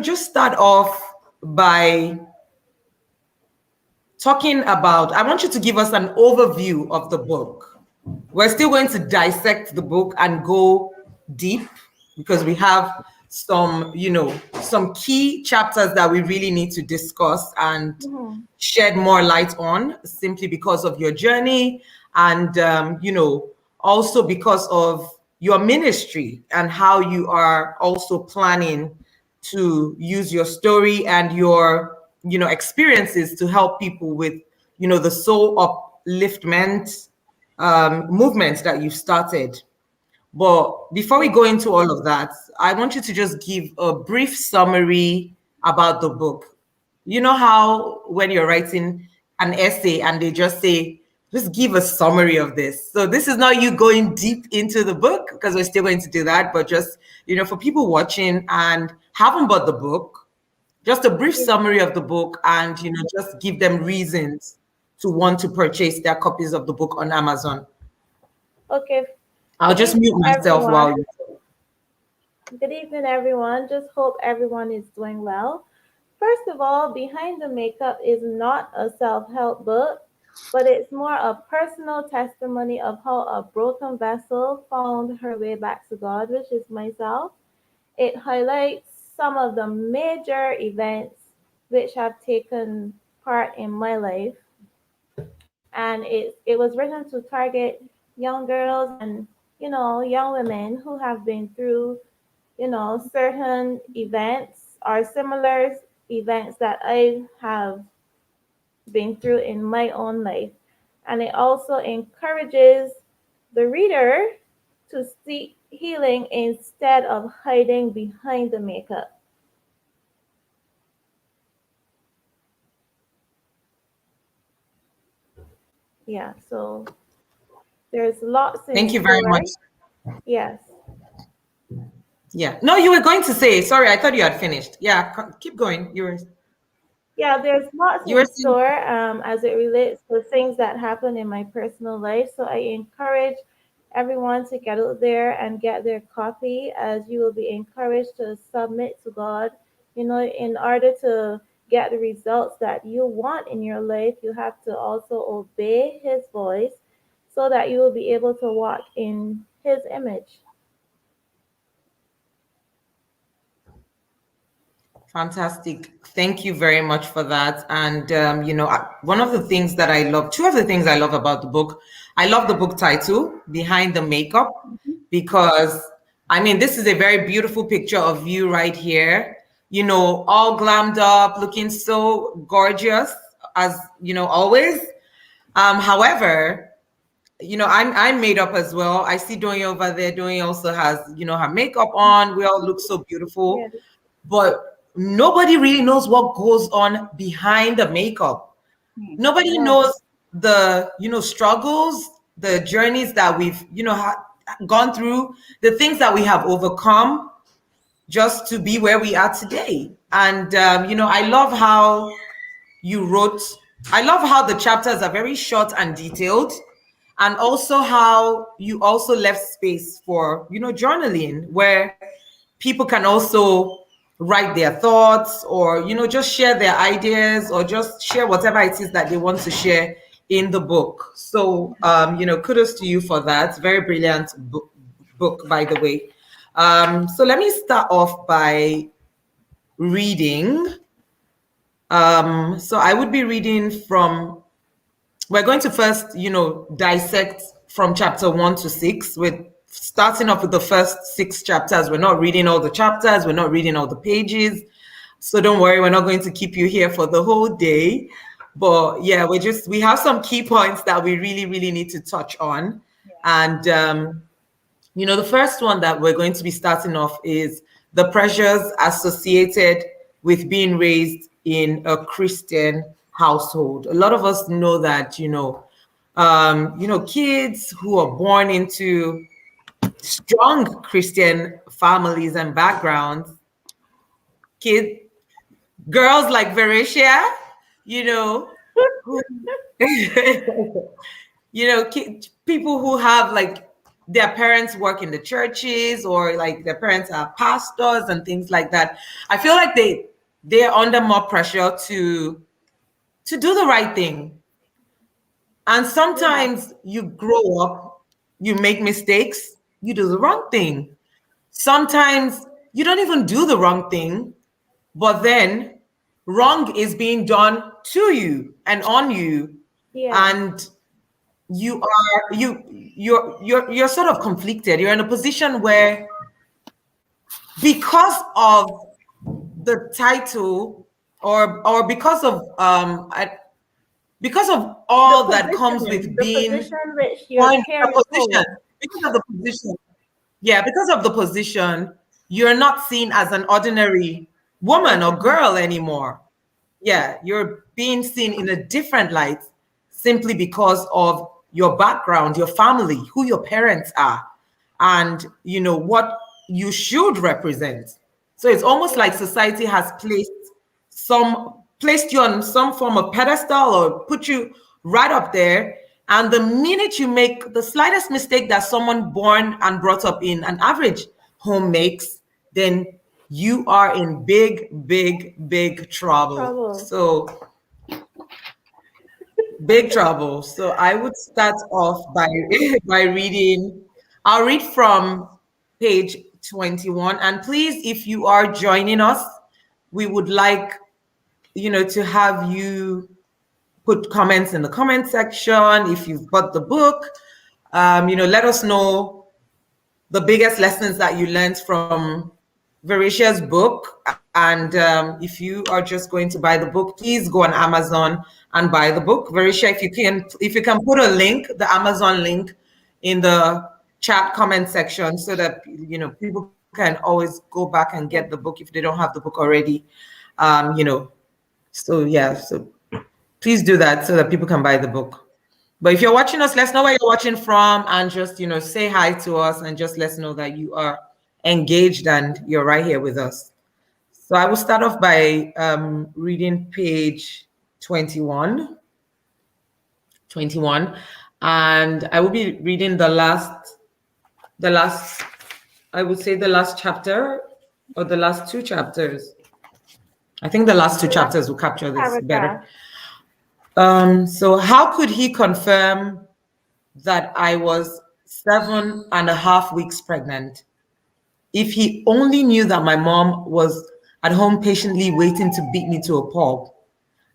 just start off by talking about, I want you to give us an overview of the book. We're still going to dissect the book and go deep because we have some key chapters that we really need to discuss and shed more light on, simply because of your journey and also because of your ministry and how you are also planning to use your story and your experiences to help people with the soul upliftment movement that you've started. But before we go into all of that, I want you to just give a brief summary about the book. You know how when you're writing an essay and they just say, just give a summary of this. So this is not you going deep into the book, because we're still going to do that, but just, for people watching and haven't bought the book, just a brief summary of the book and, just give them reasons to want to purchase their copies of the book on Amazon. Okay. I'll just mute myself while you. Good evening, everyone. Just hope everyone is doing well. First of all, Behind the Makeup is not a self-help book, but it's more a personal testimony of how a broken vessel found her way back to God, which is myself. It highlights some of the major events which have taken part in my life. And it was written to target young girls and, young women who have been through, certain events or similar events that I have been through in my own life. And it also encourages the reader to seek healing instead of hiding behind the makeup. Yeah, so there's lots in Thank you very store. much. Yes. Yeah. No, you were going to say, sorry, I thought you had finished. Yeah, keep going. Yeah, there's lots You were in store as it relates to things that happen in my personal life. So I encourage everyone to get out there and get their copy, as you will be encouraged to submit to God. In order to get the results that you want in your life, you have to also obey His voice so that you will be able to walk in His image. Fantastic. Thank you very much for that. And, one of the things that I love, two of the things I love about the book, I love the book title, Behind the Makeup, because, this is a very beautiful picture of you right here, all glammed up, looking so gorgeous, as, always. However, I'm made up as well. I see Donya over there. Donya also has, her makeup on. We all look so beautiful. Yes. But nobody really knows what goes on behind the makeup. Nobody knows the, struggles, the journeys that we've, gone through, the things that we have overcome just to be where we are today. And, I love how you wrote, I love how the chapters are very short and detailed. And also how you also left space for, journaling, where people can also write their thoughts or, just share their ideas or just share whatever it is that they want to share in the book. So, kudos to you for that. Very brilliant book, by the way. So let me start off by reading. So I would be reading from, we're going to first, dissect from chapter 1 to 6 with starting off with the first 6 chapters. We're not reading all the chapters. We're not reading all the pages. So don't worry, we're not going to keep you here for the whole day. But yeah, we have some key points that we really, really need to touch on. And, the first one that we're going to be starting off is the pressures associated with being raised in a Christian household. A lot of us know that, kids who are born into strong Christian families and backgrounds, girls like Veresia, who, people who have like their parents work in the churches, or like their parents are pastors and things like that. I feel like they're under more pressure to do the right thing. And sometimes you grow up, you make mistakes, you do the wrong thing. Sometimes you don't even do the wrong thing, but then wrong is being done to you and on you. Yeah. And you're sort of conflicted. You're in a position where, because of the title, or because of all that comes with being the position which or your in a parents position, hold. because of the position, yeah, because of the position, you're not seen as an ordinary woman or girl anymore. Yeah, you're being seen in a different light, simply because of your background, your family, who your parents are, and what you should represent. So it's almost like society has placed you on some form of pedestal, or put you right up there. And the minute you make the slightest mistake that someone born and brought up in an average home makes, then you are in big, big, big trouble. So big trouble. So I would start off by by reading. I'll read from page 21. And please, if you are joining us, we would like to have you put comments in the comment section. If you've bought the book, let us know the biggest lessons that you learned from Vericia's book. And if you are just going to buy the book, please go on Amazon and buy the book. Vericia, if you can put a link, the Amazon link, in the chat comment section, so that people can always go back and get the book if they don't have the book already. So yeah, so please do that so that people can buy the book. But if you're watching us, let us know where you're watching from, and just say hi to us, and just let us know that you are engaged and you're right here with us. So I will start off by reading page 21, and I will be reading the last, I would say the last chapter, or the last two chapters. I think the last two chapters will capture this better. So how could he confirm that I was 7.5 weeks pregnant? If he only knew that my mom was at home patiently waiting to beat me to a pulp.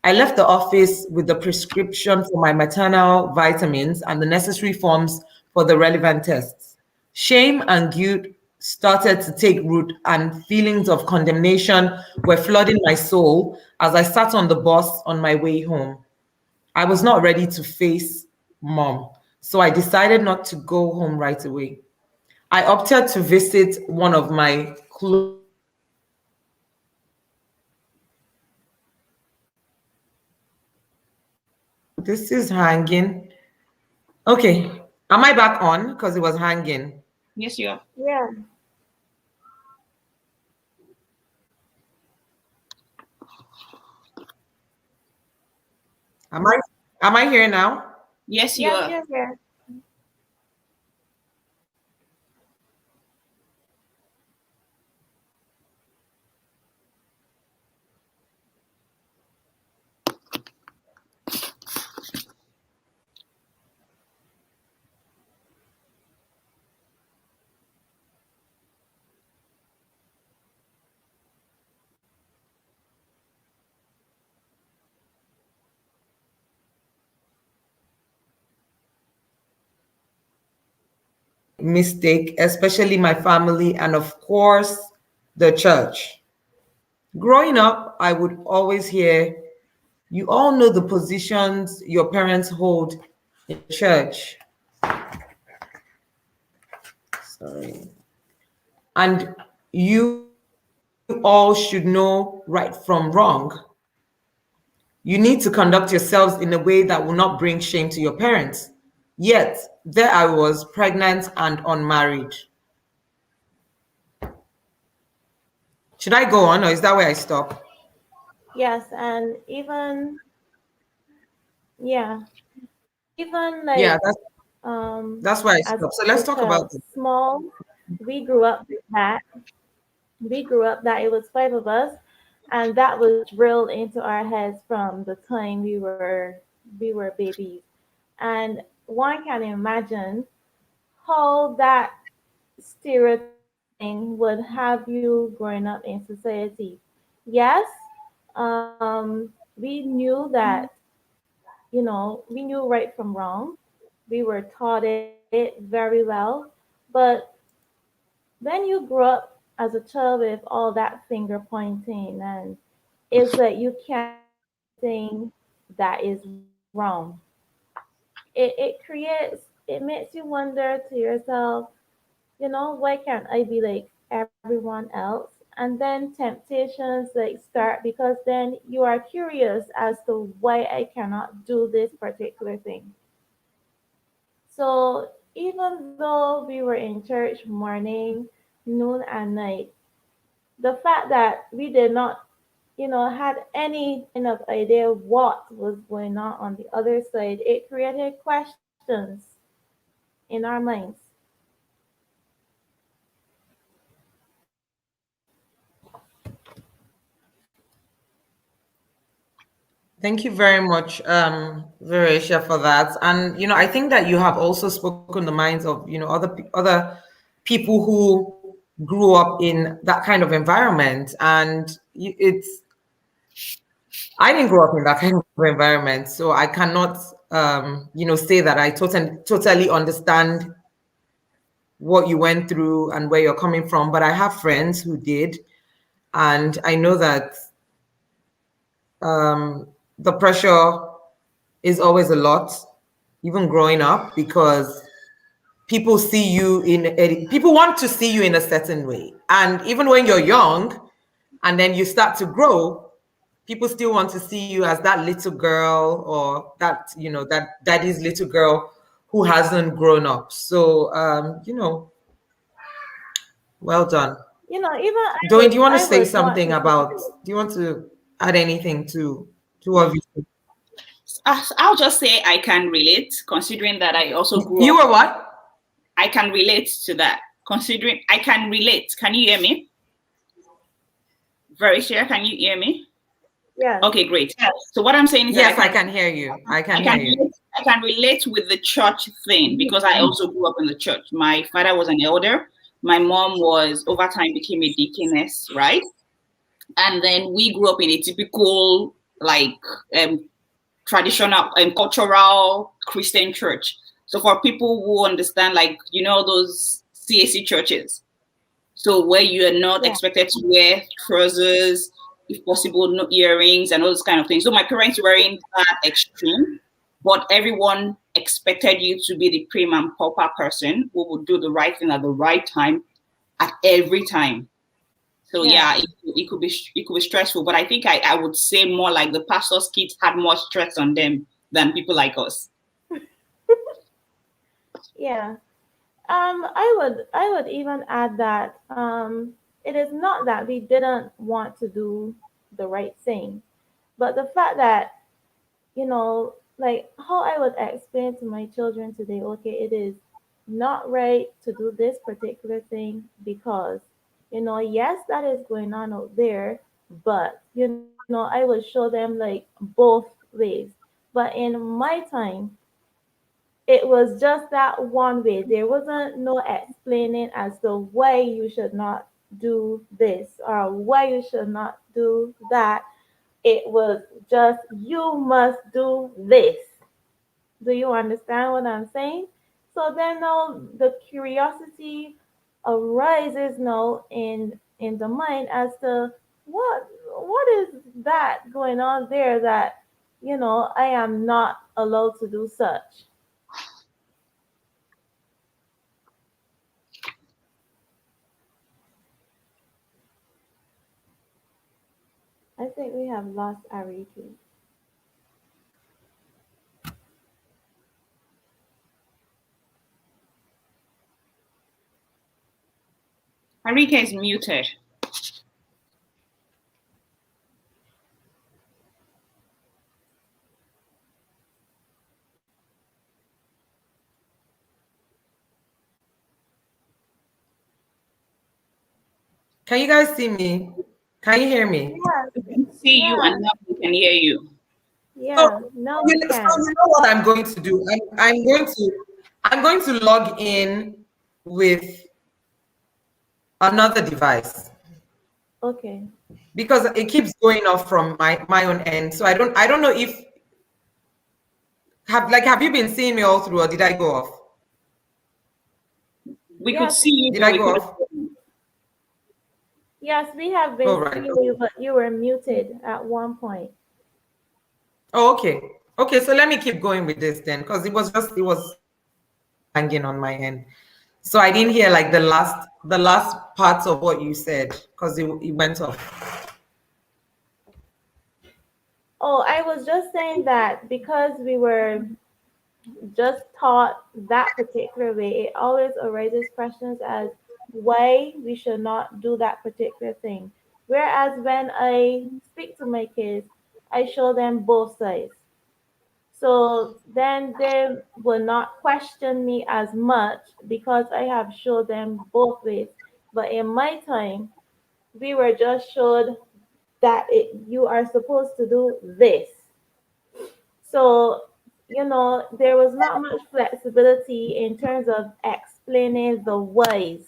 I left the office with the prescription for my maternal vitamins and the necessary forms for the relevant tests. Shame and guilt started to take root, and feelings of condemnation were flooding my soul as I sat on the bus on my way home. I was not ready to face mom, so I decided not to go home right away. I opted to visit one of my close. This is hanging. Okay. Am I back on? Because it was hanging. Yes, you are. Yeah. Am I here now? Yes, you are. Yes, yes. Mistake, especially my family, and of course, the church. Growing up, I would always hear, you all know the positions your parents hold in church. Sorry. And you all should know right from wrong. You need to conduct yourselves in a way that will not bring shame to your parents. Yet, there I was, pregnant and unmarried. Should I go on, or is that where I stop? Yes, and even like Yeah, That's why I as stopped. So let's a talk child. about it. Small, we grew up with that. We grew up that it was five of us, and that was drilled into our heads from the time we were babies. And one can imagine how that stereotyping would have you growing up in society. Yes, we knew that, we knew right from wrong. We were taught it very well. But then you grew up as a child with all that finger pointing, and it's like you can't do anything that is wrong. It makes you wonder to yourself, why can't I be like everyone else? And then temptations like start, because then you are curious as to why I cannot do this particular thing. So even though we were in church morning, noon, and night, the fact that we did not, had any kind of idea what was going on the other side, it created questions in our minds. Thank you very much, Verisha, for that. And I think that you have also spoken the minds of other people who grew up in that kind of environment, and it's I didn't grow up in that kind of environment, so I cannot say that I totally understand what you went through and where you're coming from. But I have friends who did, and I know that the pressure is always a lot, even growing up, because people want to see you in a certain way. And even when you're young and then you start to grow, people still want to see you as that little girl, or that daddy's little girl who hasn't grown up. So, well done. Even Doing, do you want to I say would want something to about, do you want to add anything to what you I'll just say I can relate, considering that I also grew You up. were what? I can relate to that, considering I can relate. Can you hear me? Very sure. Can you hear me? yes. Okay, great. So what I'm saying is that Yes, I can hear you. I can hear you. I can relate with the church thing because I also grew up in the church. My father was an elder. My mom was over time became a deaconess, right? And then we grew up in a typical like traditional and cultural Christian church. So for people who understand, like those CAC churches, so where you are not Yeah. expected to wear trousers, if possible, no earrings and all those kind of things. So my parents were in that extreme, but everyone expected you to be the prim and proper person who would do the right thing at the right time at every time. So Yeah. yeah, it could be stressful, but I think I would say more like the pastor's kids had more stress on them than people like us. Yeah. I would even add that it is not that we didn't want to do the right thing, but the fact that, like how I would explain to my children today, okay, it is not right to do this particular thing because, yes, that is going on out there, but, I would show them like both ways. But in my time, it was just that one way. There wasn't no explaining as to why you should not do this or why you should not do that. It was just you must do this. Do you understand what I'm saying? So then now the curiosity arises now in the mind as to what is that going on there that I am not allowed to do such. I think we have lost Ariki. Enrique is muted. Can you guys see me? Can you hear me? Yeah, We can see you yeah, and now we can hear you. yeah. No, we So can. you know what I'm going to do? I'm going to log in with another device Okay. because it keeps going off from my own end. So I don't know if have you been seeing me all through, or did I go off? We could Yes, see you, Did but I we go couldn't. off? yes, we have been All right. seeing you, but you were muted at one point. Oh, okay. Okay, so let me keep going with this then, because it was hanging on my end. So I didn't hear like the last parts of what you said because it went off. Oh, I was just saying that because we were just taught that particular way, it always arises questions as why we should not do that particular thing. Whereas when I speak to my kids, I show them both sides. So then they will not question me as much because I have showed them both ways. But in my time, we were just showed that you are supposed to do this. So, there was not much flexibility in terms of explaining the whys,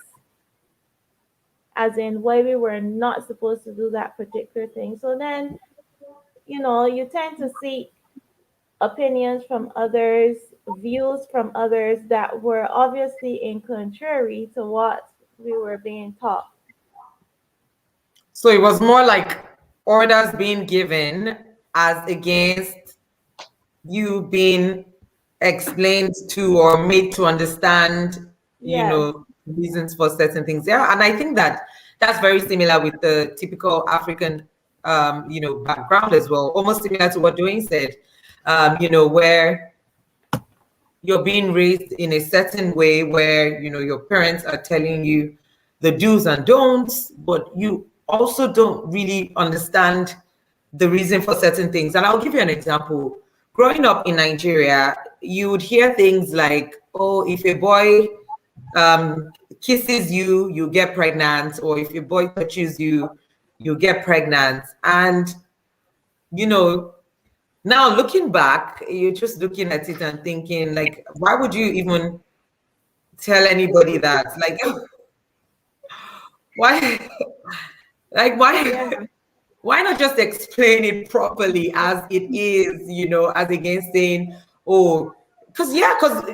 as in why we were not supposed to do that particular thing. So then, you tend to seek opinions from others, views from others that were obviously in contrary to what we were being taught. So it was more like orders being given as against you being explained to or made to understand, Yes, reasons for certain things. Yeah, and I think that that's very similar with the typical African, background as well. Almost similar to what Dwayne said, where you're being raised in a certain way where your parents are telling you the do's and don'ts, but you also don't really understand the reason for certain things. And I'll give you an example. Growing up in Nigeria, you would hear things like, oh, if a boy kisses you, you get pregnant, or if a boy touches you, you get pregnant. And you know now looking back, you're just looking at it and thinking, like, why would you even tell anybody that? Like, why? Like, yeah, why not just explain it properly as it is? As against saying, oh, because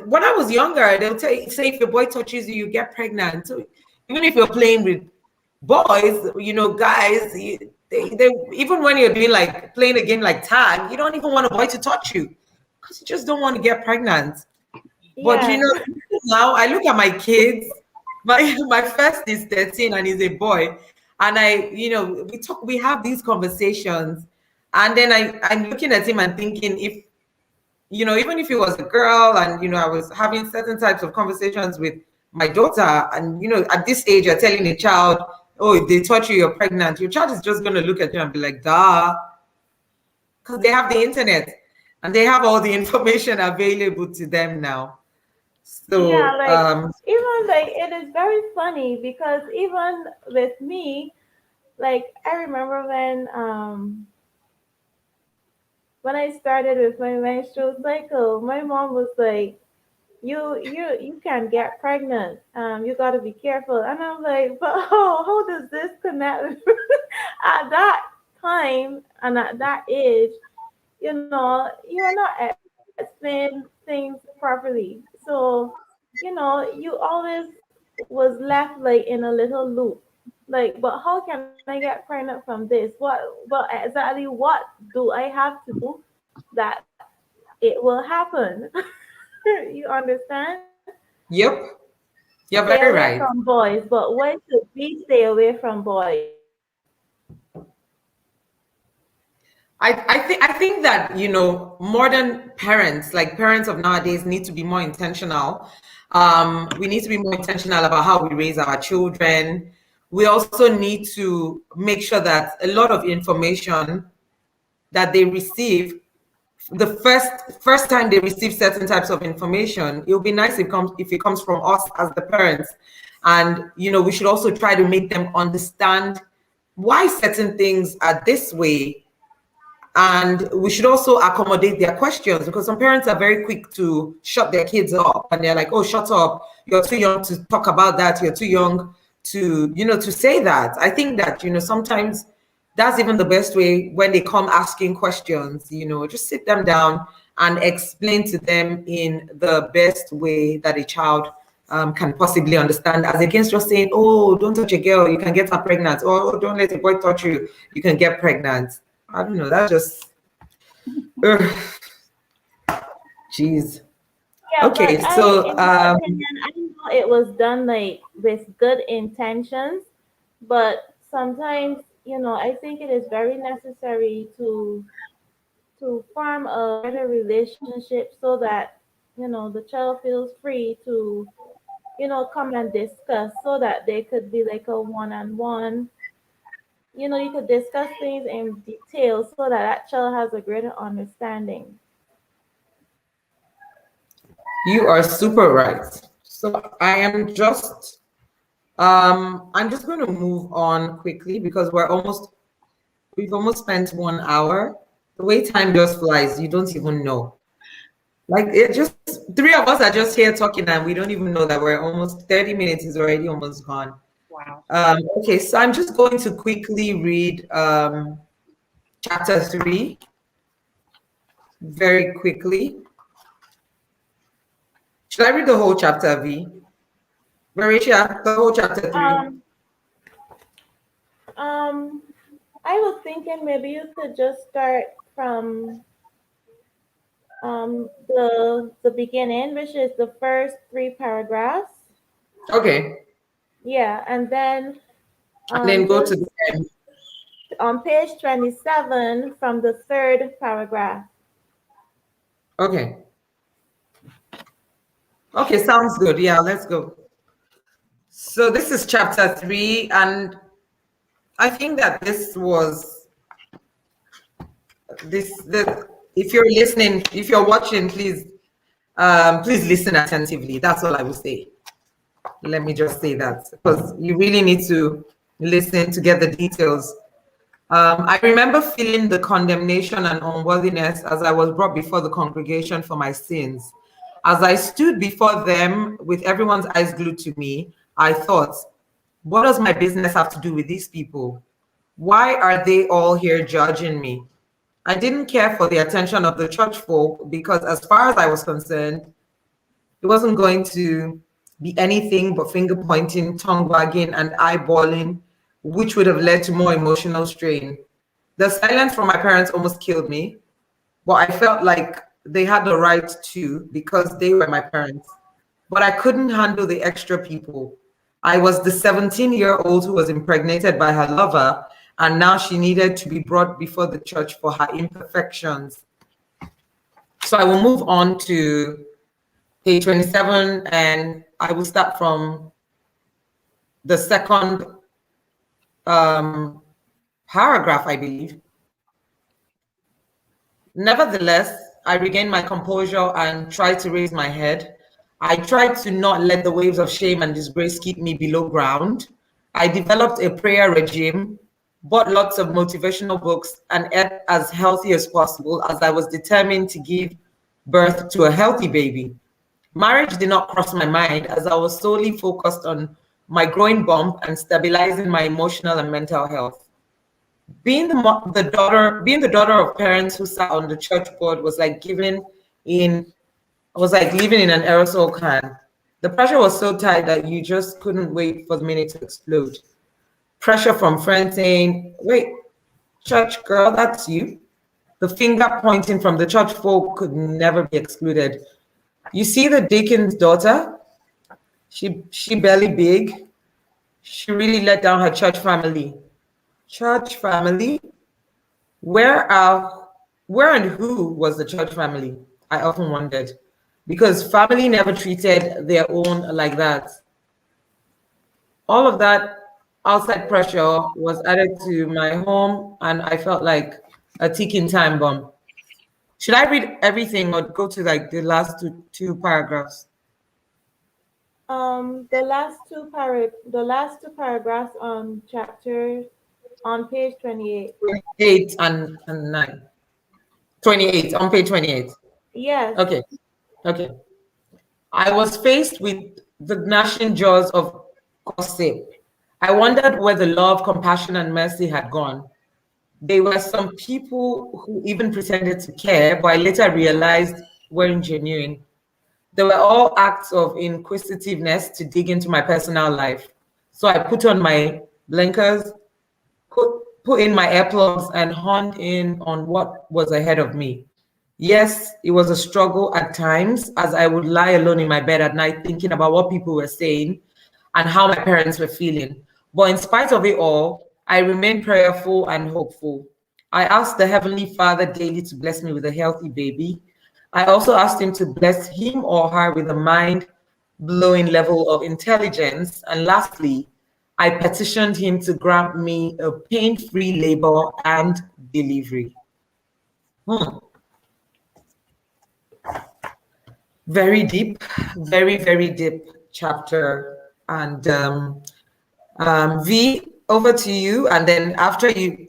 when I was younger, they'll say if your boy touches you, you get pregnant. So even if you're playing with boys, guys, they even when you're doing like playing a game like tag, you don't even want a boy to touch you because you just don't want to get pregnant. But yeah, now I look at my kids. My first is 13 and he's a boy, and we have these conversations, and then I'm looking at him and thinking, if even if he was a girl and I was having certain types of conversations with my daughter, and at this age you're telling a child, oh, if they touch you, you're pregnant, your child is just going to look at you and be like, duh, because they have the internet and they have all the information available to them now. yeah. So Like, even like it is very funny because even with me, like I remember when I started with my menstrual cycle, my mom was like, you can get pregnant. You got to be careful. And I'm like, but how does this connect? At that time and at that age, you're not explaining things properly. So, you always was left like in a little loop. Like, but how can I get pregnant from this? But exactly what do I have to do that it will happen? You understand? yep, you're Stay very away right. from boys, but why should we stay away from boys? I think that modern parents, like parents of nowadays, need to be more intentional. We need to be more intentional about how we raise our children. We also need to make sure that a lot of information that they receive, the first time they receive certain types of information, it would be nice if it comes from us as the parents, And, we should also try to make them understand why certain things are this way. And we should also accommodate their questions, because some parents are very quick to shut their kids up, and they're like, oh, shut up. You're too young to talk about that. You're too young to, to say that. I think that, sometimes that's even the best way when they come asking questions, just sit them down and explain to them in the best way that a child can possibly understand, as against just saying, oh, don't touch a girl, you can get her pregnant. Or, oh, don't let a boy touch you, you can get pregnant. I don't know, that's just, jeez. Yeah, Okay, but so in my opinion, I know it was done like with good intentions, but sometimes, I think it is very necessary to form a better relationship so that, the child feels free to, come and discuss, so that they could be like a one-on-one. You could discuss things in detail so that that child has a greater understanding. you are super right. So I'm just going to move on quickly, because we've almost spent 1 hour. The way time just flies, you don't even know. Like, it just, three of us are just here talking, and we don't even know that we're almost 30 minutes is already almost gone. Wow. Okay, so I'm just going to quickly read chapter 3 very quickly. Should I read the whole chapter, V? Marisha, the whole chapter 3. I was thinking maybe you could just start from the beginning, which is the first 3 paragraphs. Okay. Yeah, and then And then go to just the end. on page 27 from the 3rd paragraph. Okay. Okay, sounds good. Yeah, let's go. So this is chapter 3, and I think that this was if you're listening, if you're watching, please listen attentively. That's all I will say. Let me just say that, because you really need to listen to get the details. I remember feeling the condemnation and unworthiness as I was brought before the congregation for my sins. As I stood before them with everyone's eyes glued to me, I thought, what does my business have to do with these people? Why are they all here judging me? I didn't care for the attention of the church folk, because as far as I was concerned, it wasn't going to be anything but finger pointing, tongue wagging, and eyeballing, which would have led to more emotional strain. The silence from my parents almost killed me, but I felt like they had the right to, because they were my parents. But I couldn't handle the extra people. I was the 17-year-old who was impregnated by her lover, and now she needed to be brought before the church for her imperfections. So I will move on to page 27, and I will start from the second paragraph, I believe. Nevertheless, I regained my composure and tried to raise my head. I tried to not let the waves of shame and disgrace keep me below ground. I developed a prayer regime, bought lots of motivational books, and ate as healthy as possible, as I was determined to give birth to a healthy baby. Marriage did not cross my mind, as I was solely focused on my growing bump and stabilizing my emotional and mental health. Being the daughter of parents who sat on the church board was like living in an aerosol can. The pressure was so tight that you just couldn't wait for the minute to explode. Pressure from friends saying, wait, church girl, that's you. The finger pointing from the church folk could never be excluded. You see the deacon's daughter? She barely big. She really let down her church family. Church family? Where and who was the church family? I often wondered, because family never treated their own like that. All of that outside pressure was added to my home, and I felt like a ticking time bomb. Should I read everything or go to like the last two paragraphs? The last two paragraphs on chapter on page 28. 8 and 9. 28, on page 28. Yes. Okay. Okay. I was faced with the gnashing jaws of gossip. I wondered where the love, compassion, and mercy had gone. There were some people who even pretended to care, but I later realized weren't genuine. They were all acts of inquisitiveness to dig into my personal life. So I put on my blinkers, put in my earplugs, and honed in on what was ahead of me. Yes, it was a struggle at times as I would lie alone in my bed at night thinking about what people were saying and how my parents were feeling. But in spite of it all, I remained prayerful and hopeful. I asked the Heavenly Father daily to bless me with a healthy baby. I also asked him to bless him or her with a mind blowing level of intelligence. And lastly, I petitioned him to grant me a pain free labor and delivery. Very deep, very deep chapter. And V, over to you. And then after you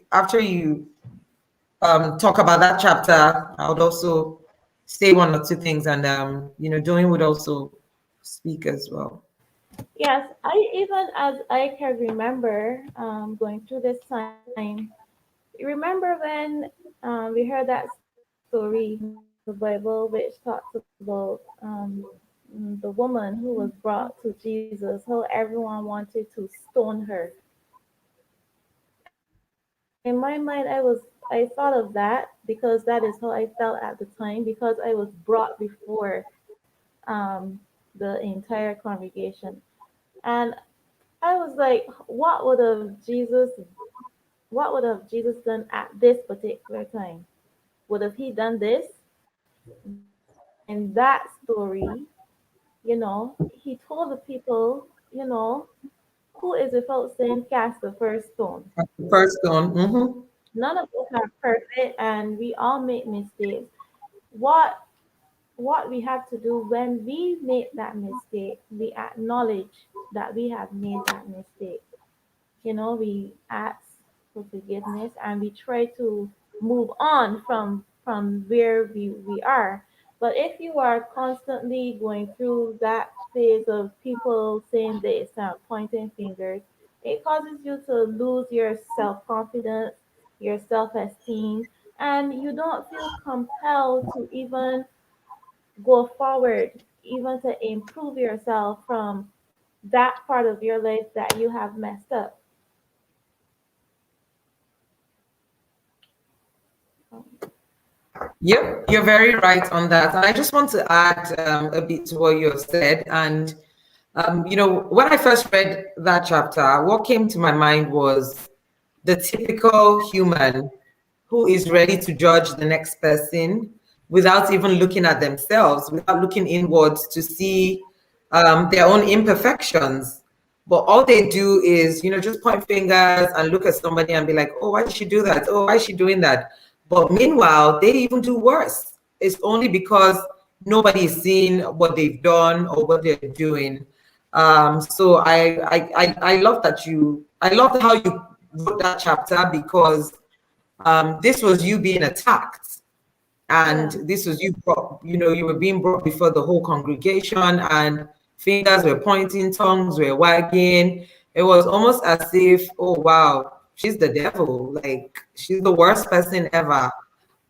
talk about that chapter, I would also say one or two things, and Doing would also speak as well. Yes, even as I can remember going through this time, remember when we heard that story in the Bible which talks about the woman who was brought to Jesus, how everyone wanted to stone her. In my mind, I thought of that because that is how I felt at the time, because I was brought before the entire congregation. And I was like, what would have Jesus done at this particular time? Would have he done this? In that story, he told the people, who is without sin cast the first stone. First one. Mm-hmm. None of us are perfect and we all make mistakes. What we have to do when we make that mistake, we acknowledge that we have made that mistake. We ask for forgiveness and we try to move on from where we are. But if you are constantly going through that phase of people saying this and pointing fingers, it causes you to lose your self-confidence, your self-esteem, and you don't feel compelled to even go forward, even to improve yourself from that part of your life that you have messed up. Yep, you're very right on that. And I just want to add a bit to what you have said. And, when I first read that chapter, what came to my mind was the typical human who is ready to judge the next person without even looking at themselves, without looking inwards to see their own imperfections. But all they do is, just point fingers and look at somebody and be like, oh, why did she do that? Oh, why is she doing that? But meanwhile, they even do worse. It's only because nobody is seeing what they've done or what they're doing. So I love that I love how you wrote that chapter, because this was you being attacked, and this was you were being brought before the whole congregation, and fingers were pointing, tongues were wagging. It was almost as if, oh wow, she's the devil, like she's the worst person ever.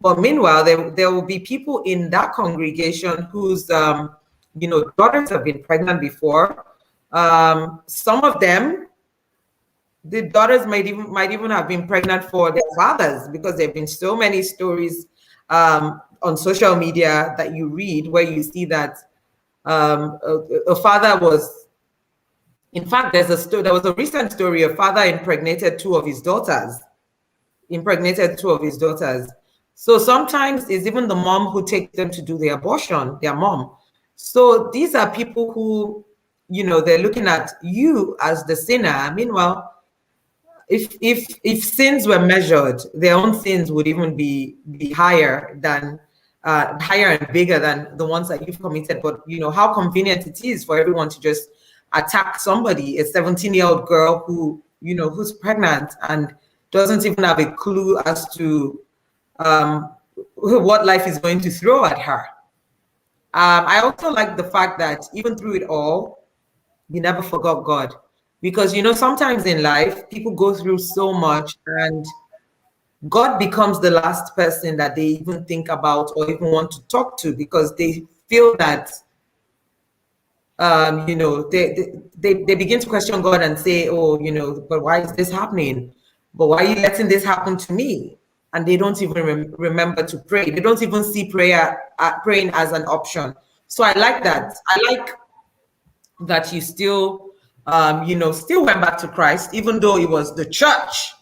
But meanwhile, there will be people in that congregation whose daughters have been pregnant before. Some of them, the daughters might even have been pregnant for their fathers, because there have been so many stories on social media that you read where you see that a father was, in fact, there was a recent story. A father impregnated two of his daughters. So sometimes it's even the mom who takes them to do the abortion, their mom. So these are people who, they're looking at you as the sinner. Meanwhile, if sins were measured, their own sins would even be higher and bigger than the ones that you've committed. But how convenient it is for everyone to just attack somebody, a 17-year-old girl who, you know, who's pregnant and doesn't even have a clue as to what life is going to throw at her. I also like the fact that even through it all, you never forgot God. Because, you know, sometimes in life, people go through so much and God becomes the last person that they even think about or even want to talk to, because they feel that, you know, they begin to question God and say, oh, you know, but why is this happening? But why are you letting this happen to me? And they don't even remember to pray. They don't even see praying as an option. So I like that. I like that you still, you know, still went back to Christ, even though it was the church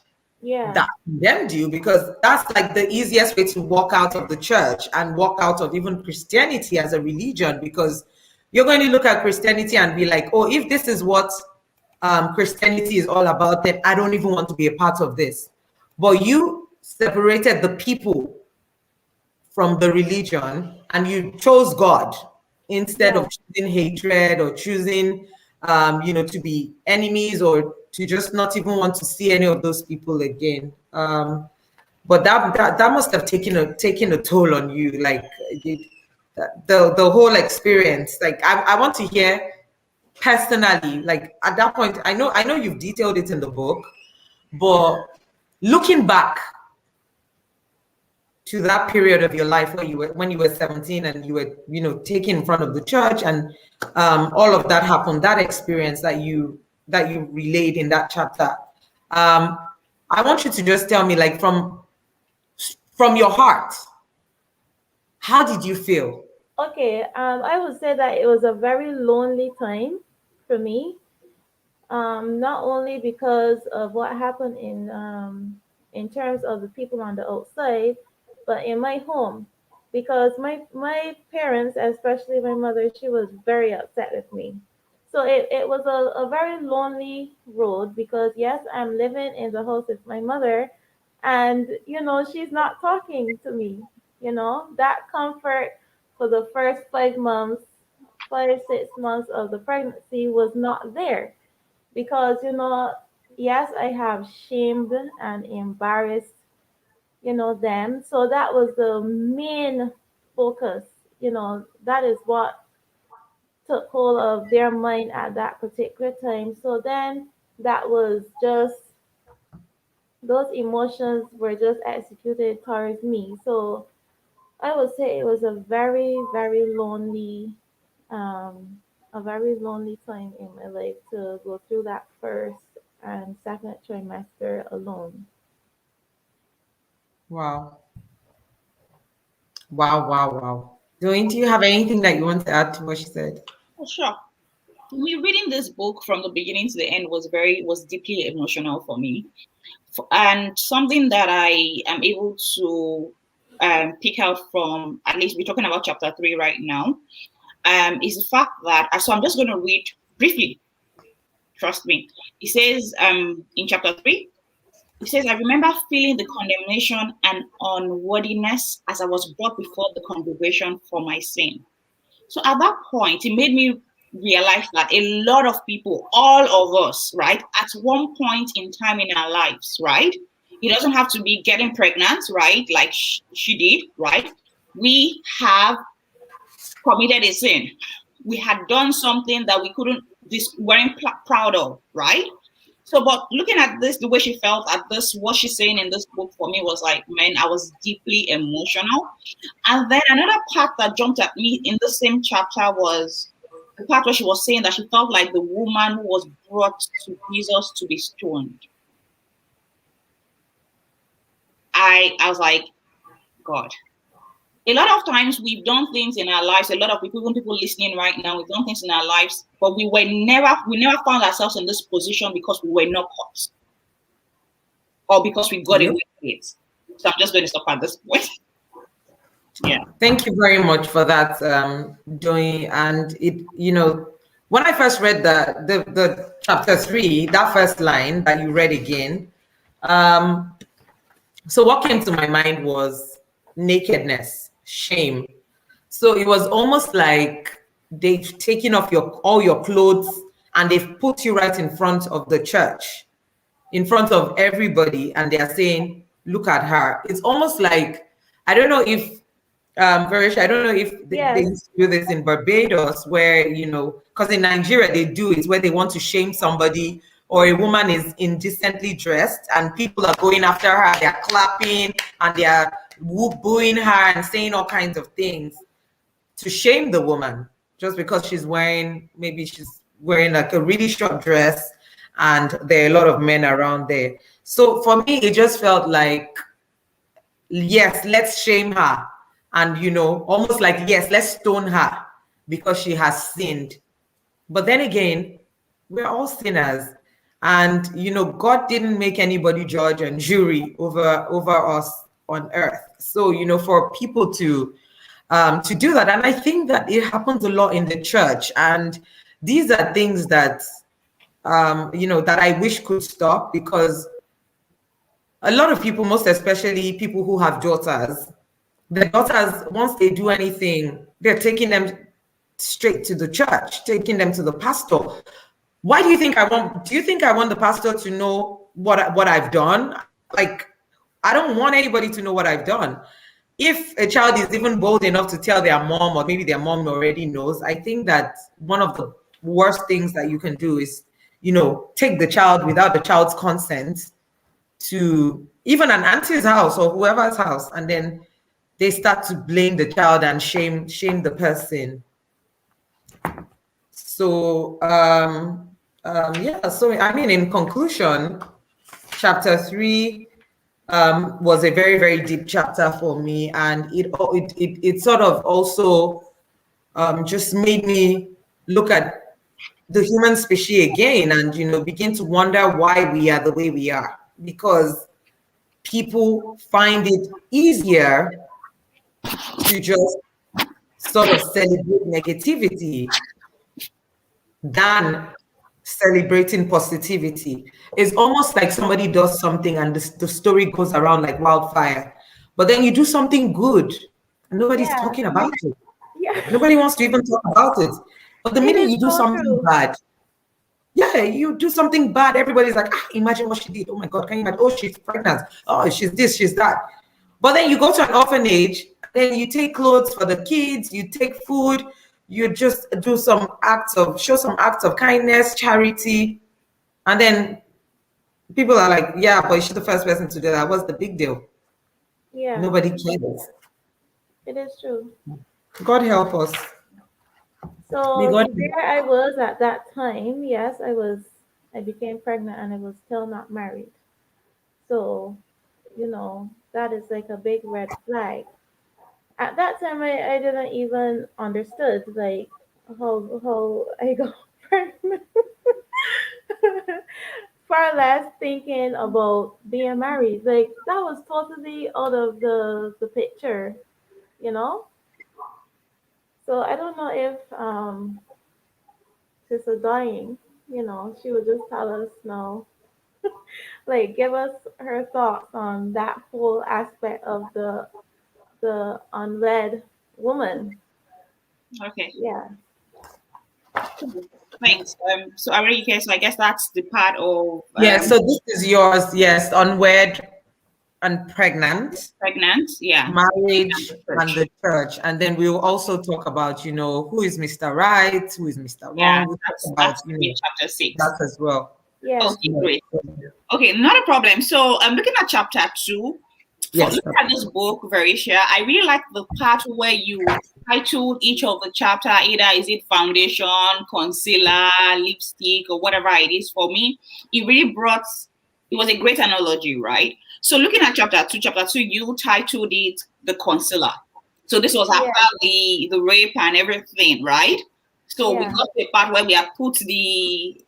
that condemned you, because that's like the easiest way to walk out of the church and walk out of even Christianity as a religion, because you're going to look at Christianity and be like, oh, if this is what Christianity is all about, then I don't even want to be a part of this. But you separated the people from the religion and you chose God instead of choosing hatred or choosing, you know, to be enemies or to just not even want to see any of those people again. But that must have taken a toll on you, like the whole experience. Like I want to hear personally, like at that point, I know you've detailed it in the book, but looking back to that period of your life when you were 17 and you were, you know, taken in front of the church and all of that happened, that experience that you relayed in that chapter. I want you to just tell me, like, from your heart, how did you feel? Okay, I would say that it was a very lonely time for me. Not only because of what happened in terms of the people on the outside, but in my home, because my parents, especially my mother, she was very upset with me. So it was a very lonely road, because yes, I'm living in the house with my mother, and you know, she's not talking to me. You know, that comfort for the first 5 months, 6 months of the pregnancy was not there, because you know, yes, I have shamed and embarrassed, you know, them. So that was the main focus. You know, that is what took hold of their mind at that particular time. So then that was just, those emotions were just executed towards me. So I would say it was a very, very lonely, a very lonely time in my life to go through that first and second trimester alone. Wow. Wow. Do you have anything that you want to add to what she said? Oh, sure. Me reading this book from the beginning to the end was deeply emotional for me, and something that I am able to pick out from, at least we're talking about chapter 3 right now, is the fact that, so I'm just going to read briefly. Trust me. It says in chapter 3, it says, I remember feeling the condemnation and unworthiness as I was brought before the congregation for my sin. So at that point, it made me realize that a lot of people, all of us, right, at one point in time in our lives, right, it doesn't have to be getting pregnant, right, like she did, right, we have committed a sin. We had done something that we weren't proud of, right? So, but looking at this, the way she felt at this, what she's saying in this book for me was like, man, I was deeply emotional. And then another part that jumped at me in the same chapter was the part where she was saying that she felt like the woman who was brought to Jesus to be stoned. I was like, God. A lot of times we've done things in our lives, a lot of people, even people listening right now, we've done things in our lives, but we never found ourselves in this position because we were not caught or because we got away with it. So I'm just going to stop at this point. Yeah. Thank you very much for that, Joey. And it, you know, when I first read the chapter 3, that first line that you read again, so what came to my mind was nakedness, shame. So it was almost like they've taken off all your clothes and they've put you right in front of the church, in front of everybody, and they are saying, look at her. It's almost like, I don't know if Varish, I don't know if they used to do this in Barbados, where, because in Nigeria they do it, where they want to shame somebody, or a woman is indecently dressed and people are going after her, they're clapping and they're booing her and saying all kinds of things to shame the woman just because maybe she's wearing like a really short dress and there are a lot of men around there. So for me, it just felt like, yes, let's shame her. And, almost like, yes, let's stone her because she has sinned. But then again, we're all sinners. And, God didn't make anybody judge and jury over us on earth. So, for people to do that. And I think that it happens a lot in the church. And these are things that, that I wish could stop, because a lot of people, most especially people who have daughters, the daughters, once they do anything, they're taking them straight to the church, taking them to the pastor. Why do you think do you think I want the pastor to know what I've done? Like, I don't want anybody to know what I've done. If a child is even bold enough to tell their mom, or maybe their mom already knows, I think that one of the worst things that you can do is, take the child without the child's consent to even an auntie's house or whoever's house, and then they start to blame the child and shame the person. So so I mean, in conclusion, chapter 3 was a very, very deep chapter for me, and it sort of also just made me look at the human species again, and begin to wonder why we are the way we are, because people find it easier to just sort of celebrate negativity than celebrating positivity. It's almost like somebody does something and the story goes around like wildfire, but then you do something good and nobody's talking about it. Nobody wants to even talk about it. But the minute you do something bad, you do something bad, everybody's like, imagine what she did. Oh my God, can you imagine? Oh, she's pregnant. Oh, she's this, she's that. But then you go to an orphanage, then you take clothes for the kids, you take food, you just show some acts of kindness, charity, and then people are like, yeah, but she's the first person to do that. What's the big deal? Yeah. Nobody cares. It is true. God help us. So there I was at that time. Yes, I became pregnant and I was still not married. So, that is like a big red flag. At that time, I didn't even understood like how I got pregnant. Far less thinking about being married. Like, that was totally out of the picture, So I don't know if Sister Dying, she would just tell us now, like, give us her thoughts on that whole aspect of the unwed woman. Okay. Yeah. Thanks. So I guess that's the part of so this is yours. Yes, unwed and pregnant, marriage, and the church. And then we'll also talk about, who is Mr. Right, who is Mr. Wrong. Yeah, that's chapter 6. That as well. Yeah. Okay, great. Okay, not a problem. So I'm looking at chapter 2. Look at this book, Verisha. I really like the part where you titled each of the chapter, either is it foundation, concealer, lipstick, or whatever it is. For me, it was a great analogy, right? So looking at chapter 2, you titled it the concealer. So this was after the rape and everything, right? So we got to the part where we have put the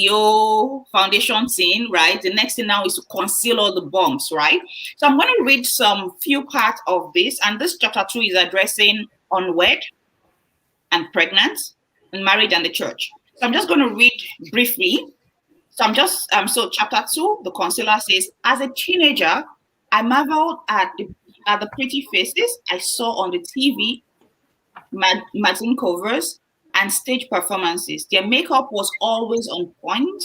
old foundation scene, right? The next thing now is to conceal all the bumps, right? So I'm going to read some few parts of this, and this chapter 2 is addressing unwed and pregnant and married and the church. So I'm just going to read briefly. So chapter 2, the concealer says, as a teenager, I marveled at the pretty faces I saw on the TV magazine covers and stage performances. Their makeup was always on point,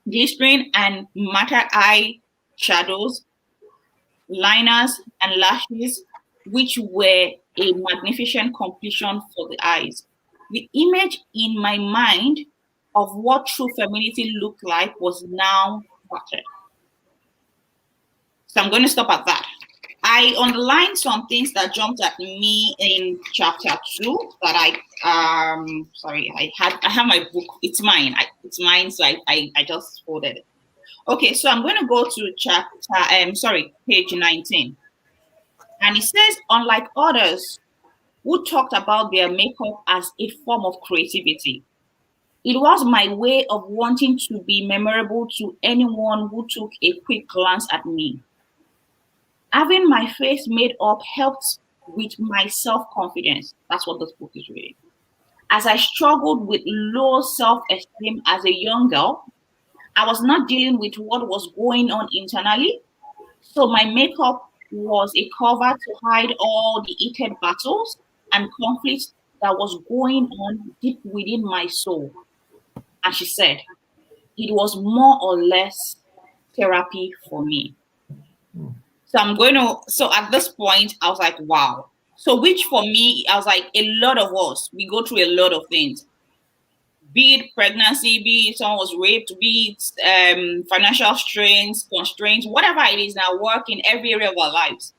glistering and matte eye shadows, liners, and lashes, which were a magnificent completion for the eyes. The image in my mind of what true femininity looked like was now battered. So I'm going to stop at that. I underlined some things that jumped at me in chapter 2 that I have my book. It's mine. So I just folded it. Okay, so I'm going to go to page 19. And it says, unlike others who talked about their makeup as a form of creativity, it was my way of wanting to be memorable to anyone who took a quick glance at me. Having my face made up helped with my self-confidence. That's what this book is reading. As I struggled with low self-esteem as a young girl, I was not dealing with what was going on internally. So my makeup was a cover to hide all the heated battles and conflicts that was going on deep within my soul. And she said, it was more or less therapy for me. So at this point, I was like, wow. So which for me, I was like, a lot of us, we go through a lot of things. Be it pregnancy, be it someone was raped, be it financial strains, constraints, whatever it is now, work in every area of our lives.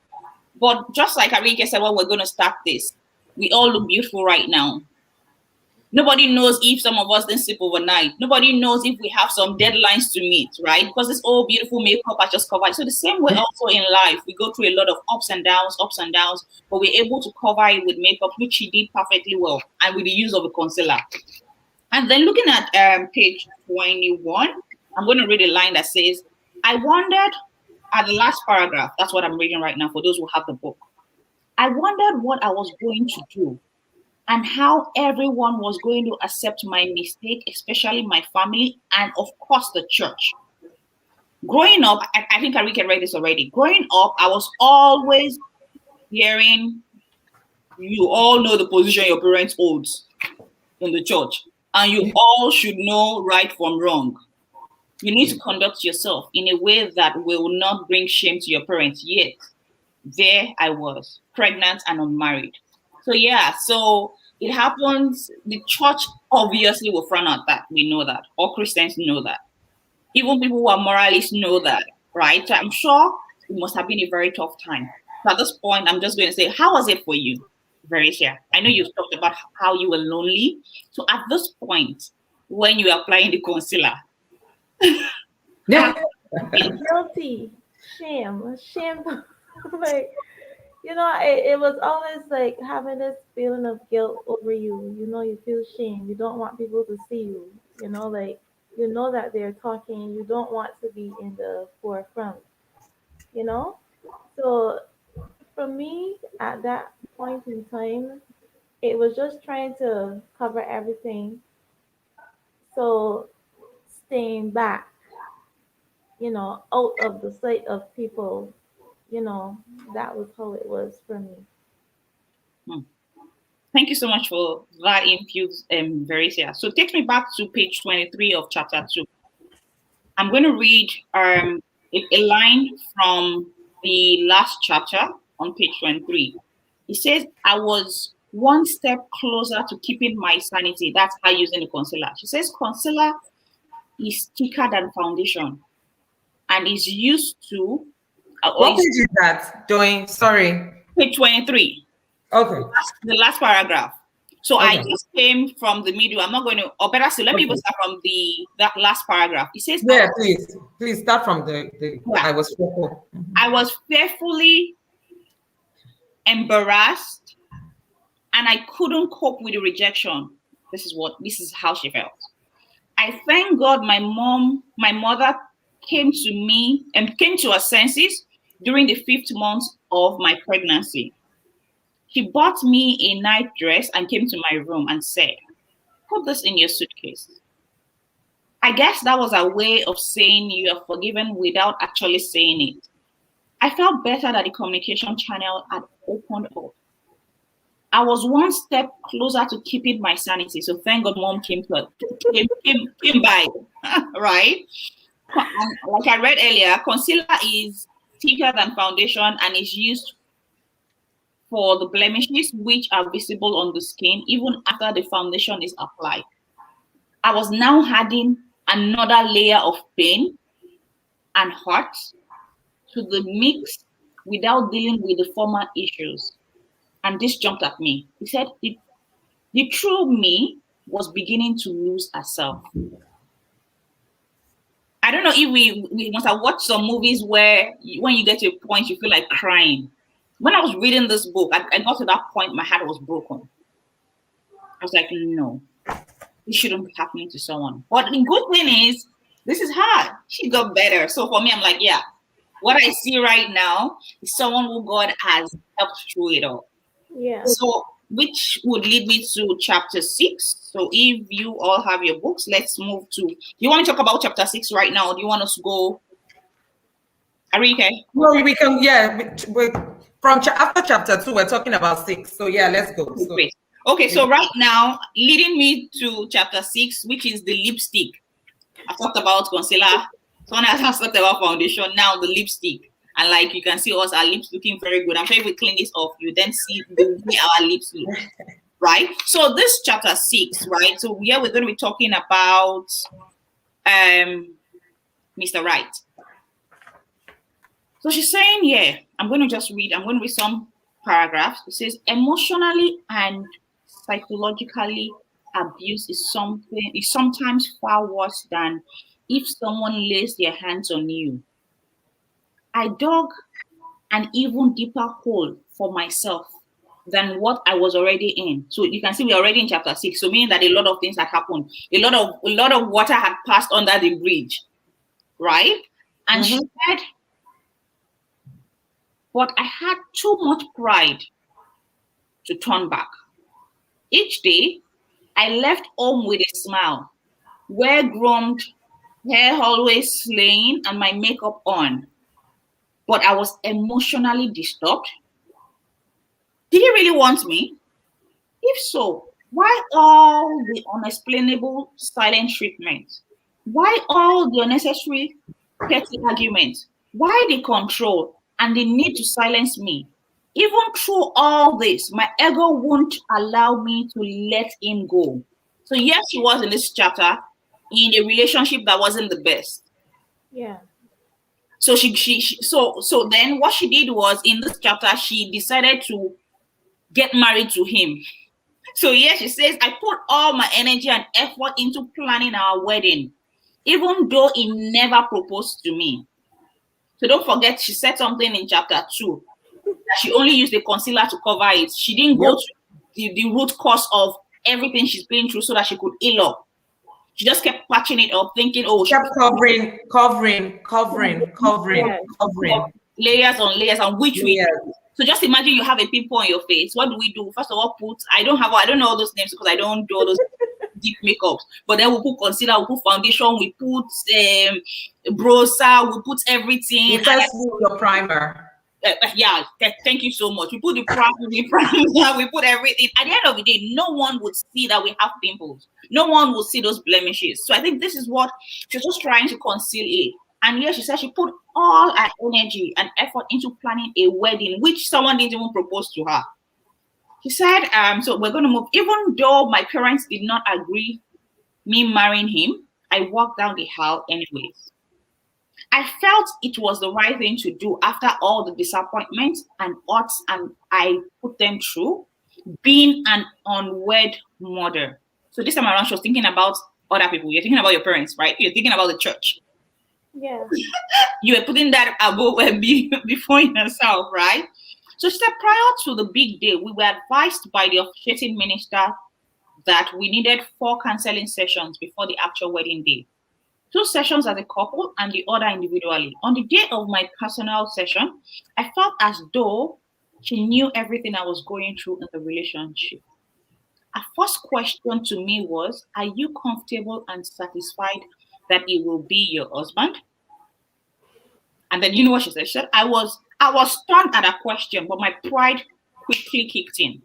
But just like Arike said, well, we're going to start this. We all look beautiful right now. Nobody knows if some of us didn't sleep overnight. Nobody knows if we have some deadlines to meet, right? Because it's all beautiful makeup I just covered. So the same way also in life, we go through a lot of ups and downs, but we're able to cover it with makeup, which she did perfectly well, and with the use of a concealer. And then looking at page 21, I'm going to read a line that says, I wondered at the last paragraph, that's what I'm reading right now for those who have the book. I wondered what I was going to do and how everyone was going to accept my mistake, especially my family and of course the church. Growing up, I think Arike read this already. Growing up, I was always hearing, you all know the position your parents hold in the church. And you all should know right from wrong. You need to conduct yourself in a way that will not bring shame to your parents. Yet, there I was, pregnant and unmarried. So yeah, so it happens. The church obviously will frown at that. We know that. All Christians know that. Even people who are moralists know that, right? So I'm sure it must have been a very tough time. So at this point, I'm just going to say, how was it for you? Verisia, I know you've talked about how you were lonely. So at this point, when you are applying the concealer, guilty, shame. Like, it was always like having this feeling of guilt over you. You feel shame. You don't want people to see you. That they're talking. You don't want to be in the forefront. So for me, at that point in time, it was just trying to cover everything. So staying back, out of the sight of people, that was how it was for me. Thank you so much for that input, Verisia. So it takes me back to page 23 of chapter 2. I'm going to read a line from the last chapter on page 23. It says, I was one step closer to keeping my sanity. That's how using the concealer. She says concealer is thicker than foundation and is used to... what page is that, Joy? Sorry. Page 23. Okay. The last paragraph. So okay. I just came from the middle. I'm not going to... Or better still, let me even start from that last paragraph. It says... Yeah, please start from the yeah. I was fearful. I was fearfully embarrassed and I couldn't cope with the rejection. This is how she felt. I thank God my mother came to me and came to her senses during the 5th month of my pregnancy. She bought me a night dress and came to my room and said, put this in your suitcase. I guess that was a way of saying you are forgiven without actually saying it. I felt better that the communication channel had opened up. I was one step closer to keeping my sanity. So thank God mom came by, right? And like I read earlier, concealer is thicker than foundation and is used for the blemishes which are visible on the skin even after the foundation is applied. I was now adding another layer of pain and hurt to the mix without dealing with the former issues. And this jumped at me. He said, the true me was beginning to lose herself. I don't know if we must have watched some movies where when you get to a point, you feel like crying. When I was reading this book, I got to that point, my heart was broken. I was like, no, this shouldn't be happening to someone. But the good thing is, this is hard. She got better. So for me, I'm like, yeah, what I see right now is someone who God has helped through it all. Yeah. So, which would lead me to chapter 6. So if you all have your books, let's move to, you want to talk about chapter 6 right now? Or do you want us to go? Arike? Well, we can, yeah. From after chapter 2, we're talking about 6. So yeah, let's go. Great. Okay, so right now, leading me to chapter 6, which is the lipstick. I talked about concealer. Someone else has talked about foundation. Now the lipstick. And like you can see us, our lips looking very good. I'm sure if we clean this off, you then see the way our lips look. Right? So this chapter 6, right? So here we're going to be talking about Mr. Right. So she's saying, yeah, I'm going to read some paragraphs. It says, emotionally and psychologically, abuse is sometimes far worse than if someone lays their hands on you. I dug an even deeper hole for myself than what I was already in. So you can see we're already in chapter 6. So meaning that a lot of things had happened. A lot of water had passed under the bridge, right? And she said, but I had too much pride to turn back. Each day, I left home with a smile, well-groomed, hair always slaying, and my makeup on. But I was emotionally disturbed. Did he really want me? If so, why all the unexplainable silent treatment? Why all the unnecessary petty arguments? Why the control and the need to silence me? Even through all this, my ego won't allow me to let him go. So yes, she was in this chapter in a relationship that wasn't the best. Yeah. So so then what she did was in this chapter, she decided to get married to him. So yes, she says, I put all my energy and effort into planning our wedding, even though he never proposed to me. So don't forget, she said something in chapter 2. She only used the concealer to cover it. She didn't go to the root cause of everything she's been through so that she could heal up. She just kept patching it up, thinking, oh, she kept covering, layers on layers, and which we do. So just imagine you have a pimple on your face. What do we do? First of all, I don't know all those names because I don't do all those deep makeups. But then we put concealer, we put foundation, we put bronzer, we put everything. You first put your primer. Yeah, thank you so much. We put the primer, we put everything. At the end of the day, no one would see that we have pimples. No one will see those blemishes. So I think this is what she's just trying to conceal it. And here she said she put all her energy and effort into planning a wedding, which someone didn't even propose to her. She said, so we're going to move. Even though my parents did not agree me marrying him, I walked down the aisle anyways. I felt it was the right thing to do after all the disappointments and odds and I put them through, being an unwed mother. So this time around, she was thinking about other people. You're thinking about your parents, right? You're thinking about the church. Yeah. You were putting that above before yourself, right? So she said, prior to the big day, we were advised by the officiating minister that we needed 4 counseling sessions before the actual wedding day. 2 sessions as a couple and the other individually. On the day of my personal session, I felt as though she knew everything I was going through in the relationship. Her first question to me was, are you comfortable and satisfied that he will be your husband? And then you know what she said? I was stunned at that question, but my pride quickly kicked in.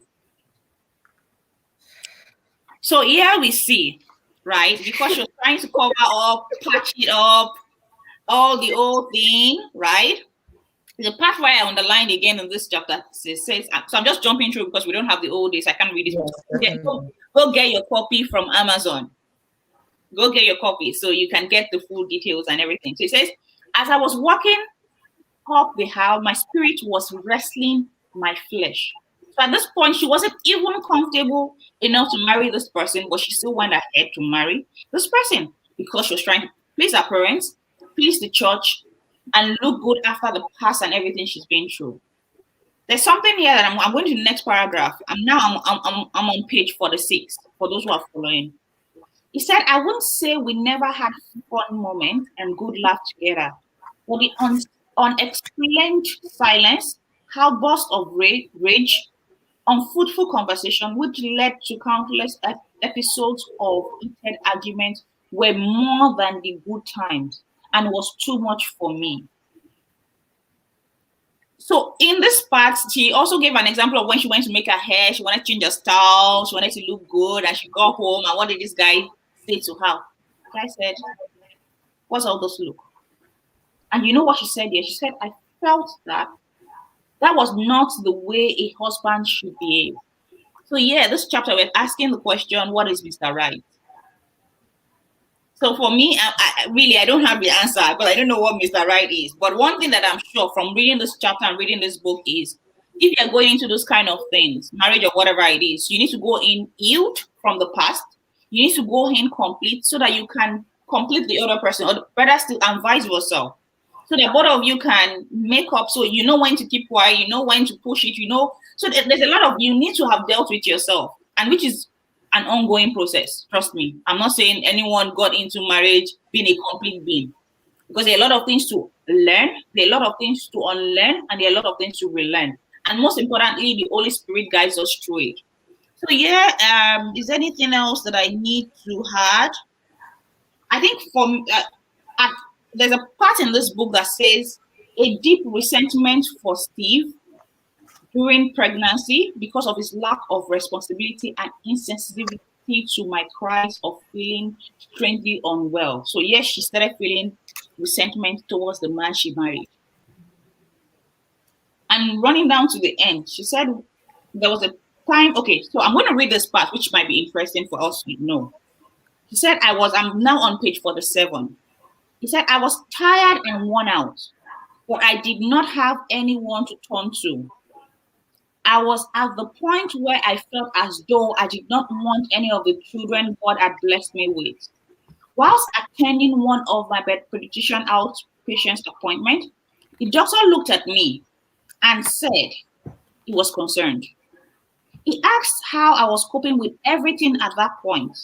So here we see, right, because you're trying to cover up, patch it up, all the old thing, right? The part where I underlined again in this chapter says, so I'm just jumping through because we don't have the old days. I can't read it. Yes, Go get your copy from Amazon. Go get your copy so you can get the full details and everything. So it says, as I was walking up the aisle, my spirit was wrestling my flesh. So at this point, she wasn't even comfortable enough to marry this person, but she still went ahead to marry this person because she was trying to please her parents, please the church, and look good after the past and everything she's been through. There's something here that I'm going to the next paragraph. I'm on page 46 for those who are following. He said, I won't say we never had fun moments and good laugh together, but the unexplained silence, outbursts of rage, unfruitful conversation, which led to countless episodes of heated arguments, were more than the good times and was too much for me. So in this part, she also gave an example of when she went to make her hair, she wanted to change her style, she wanted to look good, and she got home, and what did this guy say to her? The guy said, what's all this look? And you know what she said here? She said, I felt that was not the way a husband should behave. So yeah, this chapter we're asking the question, what is Mr. Right? So for me, I don't have the answer, but I don't know what Mr. Right is. But one thing that I'm sure from reading this chapter and reading this book is, if you're going into those kind of things, marriage or whatever it is, you need to go in healed from the past. You need to go in complete so that you can complete the other person, or better still, and vice versa. So that both of you can make up, so you know when to keep quiet, you know when to push it, you know. So there's a lot of, you need to have dealt with yourself, and which is an ongoing process. Trust me. I'm not saying anyone got into marriage being a complete being, because there are a lot of things to learn, there are a lot of things to unlearn, and there are a lot of things to relearn. And most importantly, the Holy Spirit guides us through it. So yeah, is there anything else that I need to add? I think there's a part in this book that says a deep resentment for Steve during pregnancy because of his lack of responsibility and insensitivity to my cries of feeling strangely unwell. So yes, she started feeling resentment towards the man she married. And running down to the end, she said there was a time, okay, so I'm going to read this part, which might be interesting for us to know. She said, I'm now on page 47. He said, I was tired and worn out, but I did not have anyone to turn to. I was at the point where I felt as though I did not want any of the children God had blessed me with. Whilst attending one of my pediatrician outpatient appointments, the doctor looked at me and said he was concerned. He asked how I was coping with everything at that point.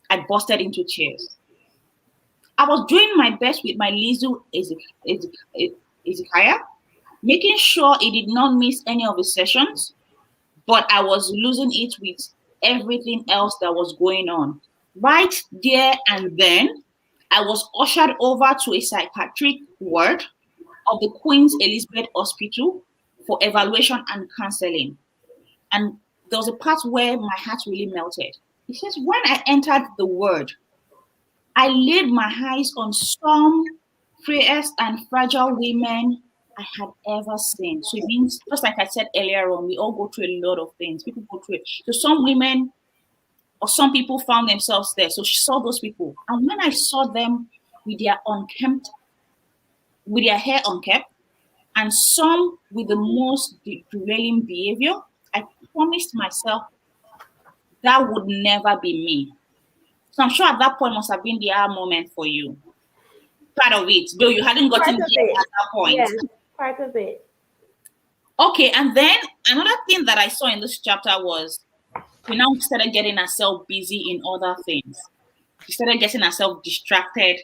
I busted into tears. I was doing my best with my Lizu Ezekiah, making sure he did not miss any of the sessions, but I was losing it with everything else that was going on. Right there and then, I was ushered over to a psychiatric ward of the Queen's Elizabeth Hospital for evaluation and counseling. And there was a part where my heart really melted. It says, when I entered the ward, I laid my eyes on some frailest and fragile women I had ever seen. So it means, just like I said earlier on, we all go through a lot of things. People go through it. So some women or some people found themselves there. So she saw those people. And when I saw them with their hair unkept, and some with the most derailing behavior, I promised myself that would never be me. So I'm sure at that point must have been the aha moment for you. Part of it, though you hadn't gotten there at that point. Yes, part of it. Okay, and then another thing that I saw in this chapter was she now started getting herself busy in other things. She started getting herself distracted.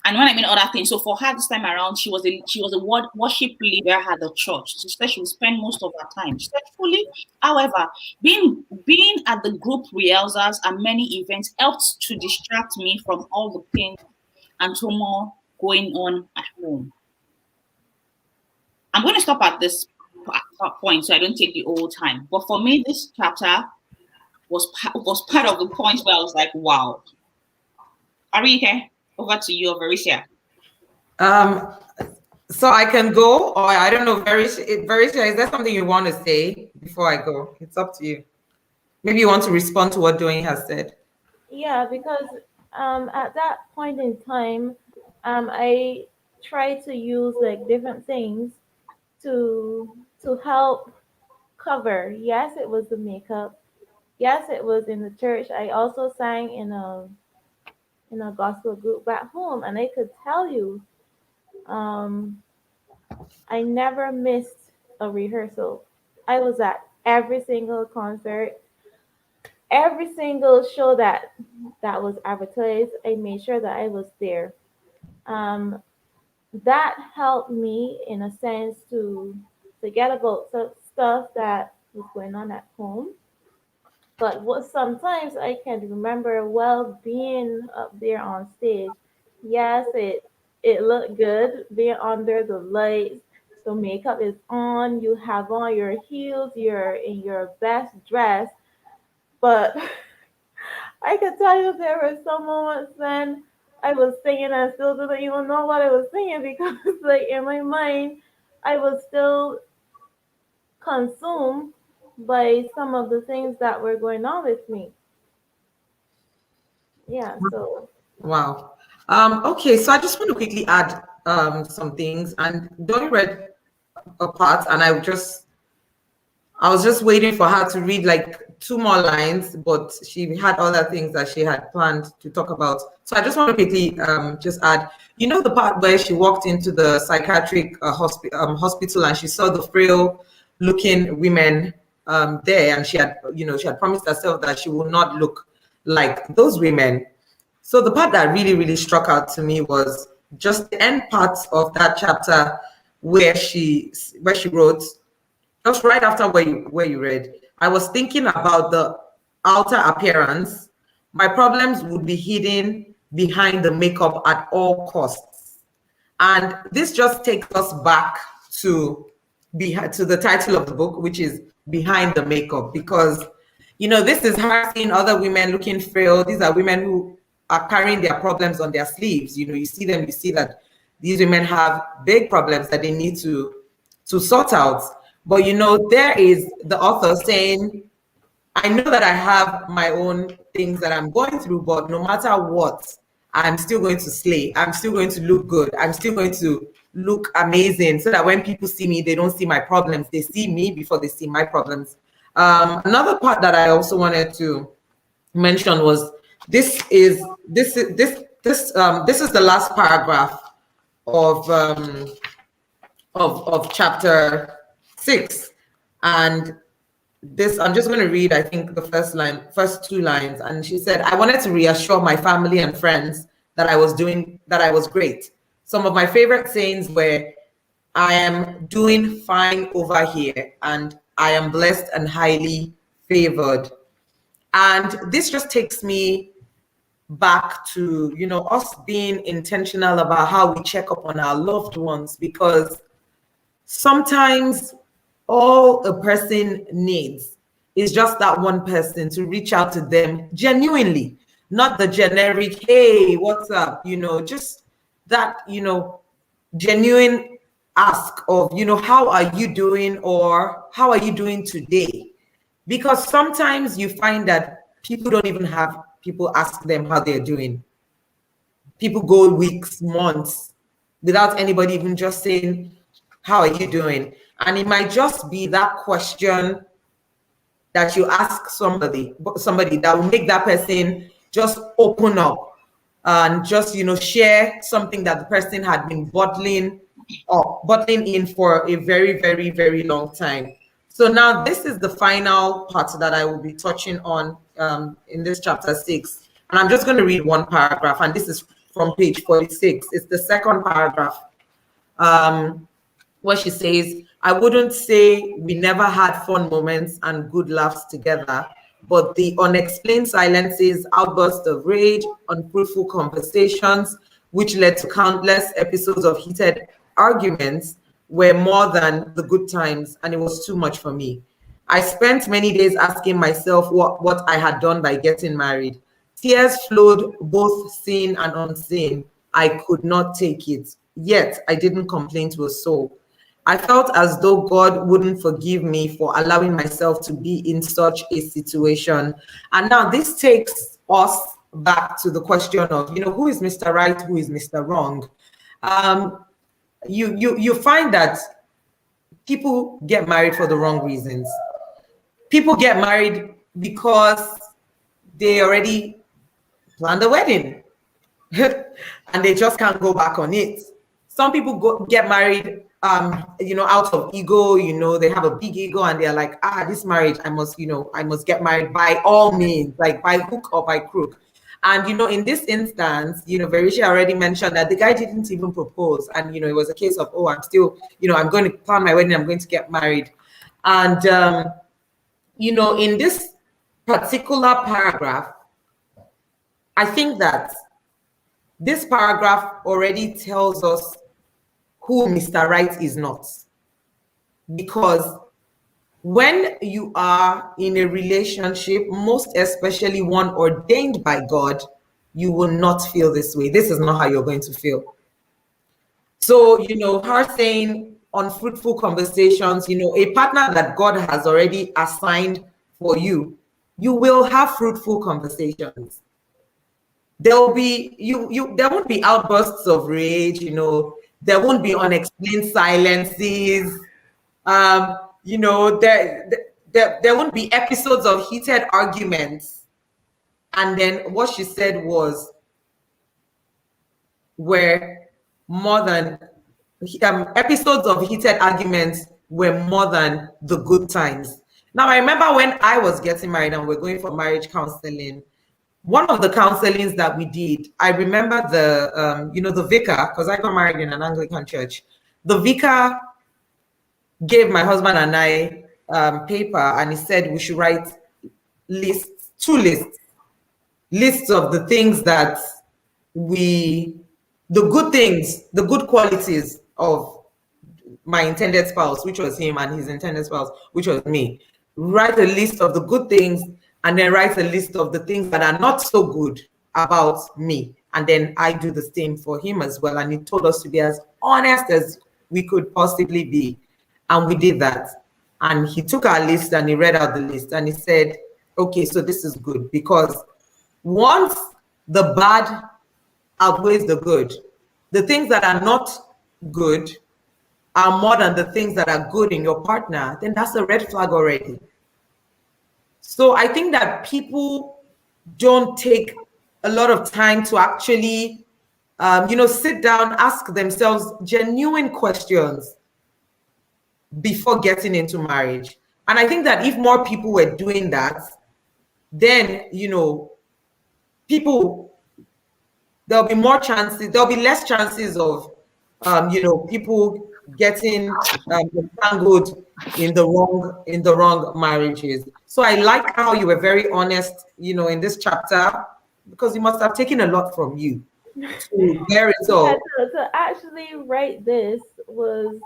And when I mean other things, so for her this time around, she was a worship leader at the church. So she said she would spend most of her time. She said fully, however, being at the group rehearsals and many events helped to distract me from all the pain and turmoil going on at home. I'm going to stop at this point so I don't take the whole time. But for me, this chapter was part of the point where I was like, wow. Arike, over to you, Verisha. So I can go, or I don't know, Verisha, is there something you want to say before I go? It's up to you. Maybe you want to respond to what Doyin has said. Yeah, because at that point in time, I tried to use like different things to help cover. Yes, it was the makeup. Yes, it was in the church. I also sang in a gospel group back home, and I could tell you, um, I never missed a rehearsal. I was at every single concert, every single show that was advertised. I made sure that I was there. Um, that helped me in a sense to forget about stuff that was going on at home. But what sometimes I can remember well being up there on stage. Yes, it looked good being under the lights. The makeup is on. You have on your heels. You're in your best dress. But I can tell you there were some moments when I was singing and still didn't even know what I was singing because, like, in my mind, I was still consumed by some of the things that were going on with me. Yeah, so Wow. Okay, so I just want to quickly add some things, and Donnie read a part, and I was just waiting for her to read like two more lines, but she had other things that she had planned to talk about. So I just want to quickly just add, you know, the part where she walked into the psychiatric hospital and she saw the frail looking women there, and she had, you know, she had promised herself that she will not look like those women. So the part that really, really struck out to me was just the end parts of that chapter where she wrote, just right after where you read, I was thinking about the outer appearance. My problems would be hidden behind the makeup at all costs. And this just takes us back to the title of the book, which is Behind the Makeup, because you know, this is her seeing other women looking frail. These are women who are carrying their problems on their sleeves. You know, you see them, you see that these women have big problems that they need to sort out. But you know, there is the author saying, I know that I have my own things that I'm going through, but no matter what, I'm still going to slay. I'm still going to look good. I'm still going to look amazing so that when people see me, they don't see my problems. They see me before they see my problems. Another part that I also wanted to mention was this is the last paragraph of chapter 6, and this I'm just going to read, I think, the first two lines. And she said, I wanted to reassure my family and friends that I was great. Some of my favorite sayings were, I am doing fine over here, and I am blessed and highly favored. And this just takes me back to, you know, us being intentional about how we check up on our loved ones, because sometimes all a person needs is just that one person to reach out to them genuinely, not the generic, hey, what's up? You know, just that, you know, genuine ask of, you know, how are you doing, or how are you doing today? Because sometimes you find that people don't even have people ask them how they're doing. People go weeks, months without anybody even just saying, how are you doing? And it might just be that question that you ask somebody that will make that person just open up and just, you know, share something that the person had been bottling in for a very, very, very long time. So now this is the final part that I will be touching on in this chapter 6. And I'm just going to read one paragraph, and this is from page 46. It's the second paragraph. Where she says, I wouldn't say we never had fun moments and good laughs together, but the unexplained silences, outbursts of rage, unfruitful conversations, which led to countless episodes of heated arguments, were more than the good times, and it was too much for me. I spent many days asking myself what I had done by getting married. Tears flowed, both seen and unseen. I could not take it. Yet I didn't complain to a soul. I felt as though God wouldn't forgive me for allowing myself to be in such a situation. And now this takes us back to the question of, who is Mr. Right, who is Mr. Wrong? You find that people get married for the wrong reasons. People get married because they already planned a wedding and they just can't go back on it. Some people get married out of ego. They have a big ego and they're like, this marriage, I must get married by all means, like by hook or by crook. And in this instance, Verisha already mentioned that the guy didn't even propose, and it was a case of, I'm still, I'm going to plan my wedding, I'm going to get married. And in this particular paragraph, I think that this paragraph already tells us who Mr. Right is not. Because when you are in a relationship, most especially one ordained by God, you will not feel this way. This is not how you're going to feel. So, her saying unfruitful conversations, a partner that God has already assigned for you, you will have fruitful conversations. There will be there won't be outbursts of rage, there won't be unexplained silences. There won't be episodes of heated arguments. And then what she said was, were more than episodes of heated arguments were more than the good times. Now, I remember when I was getting married and we're going for marriage counseling, one of the counselings that we did, I remember the vicar, because I got married in an Anglican church. The vicar gave my husband and I paper, and he said we should write two lists of the things that the good things, the good qualities of my intended spouse, which was him, and his intended spouse, which was me. Write a list of the good things, and then write a list of the things that are not so good about me. And then I do the same for him as well. And he told us to be as honest as we could possibly be. And we did that. And he took our list and he read out the list and he said, okay, so this is good, because once the bad outweighs the good, the things that are not good are more than the things that are good in your partner, then that's a red flag already. So I think that people don't take a lot of time to actually, sit down, ask themselves genuine questions before getting into marriage. And I think that if more people were doing that, then, there'll be more chances, there'll be less chances of, people getting entangled in the wrong marriages. So I like how you were very honest, in this chapter, because it must have taken a lot from you to bear it all. Yeah, to actually write this was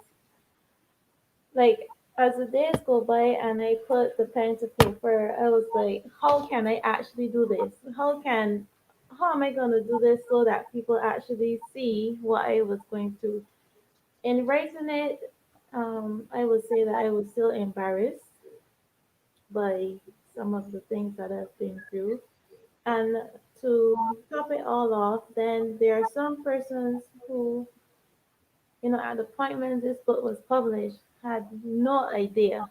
like, as the days go by and I put the pen to paper, I was like, how can I actually do this? How am I going to do this so that people actually see what I was going through? In writing it, I would say that I was still embarrassed by some of the things that I've been through. And to top it all off, then there are some persons who, at the point when this book was published, had no idea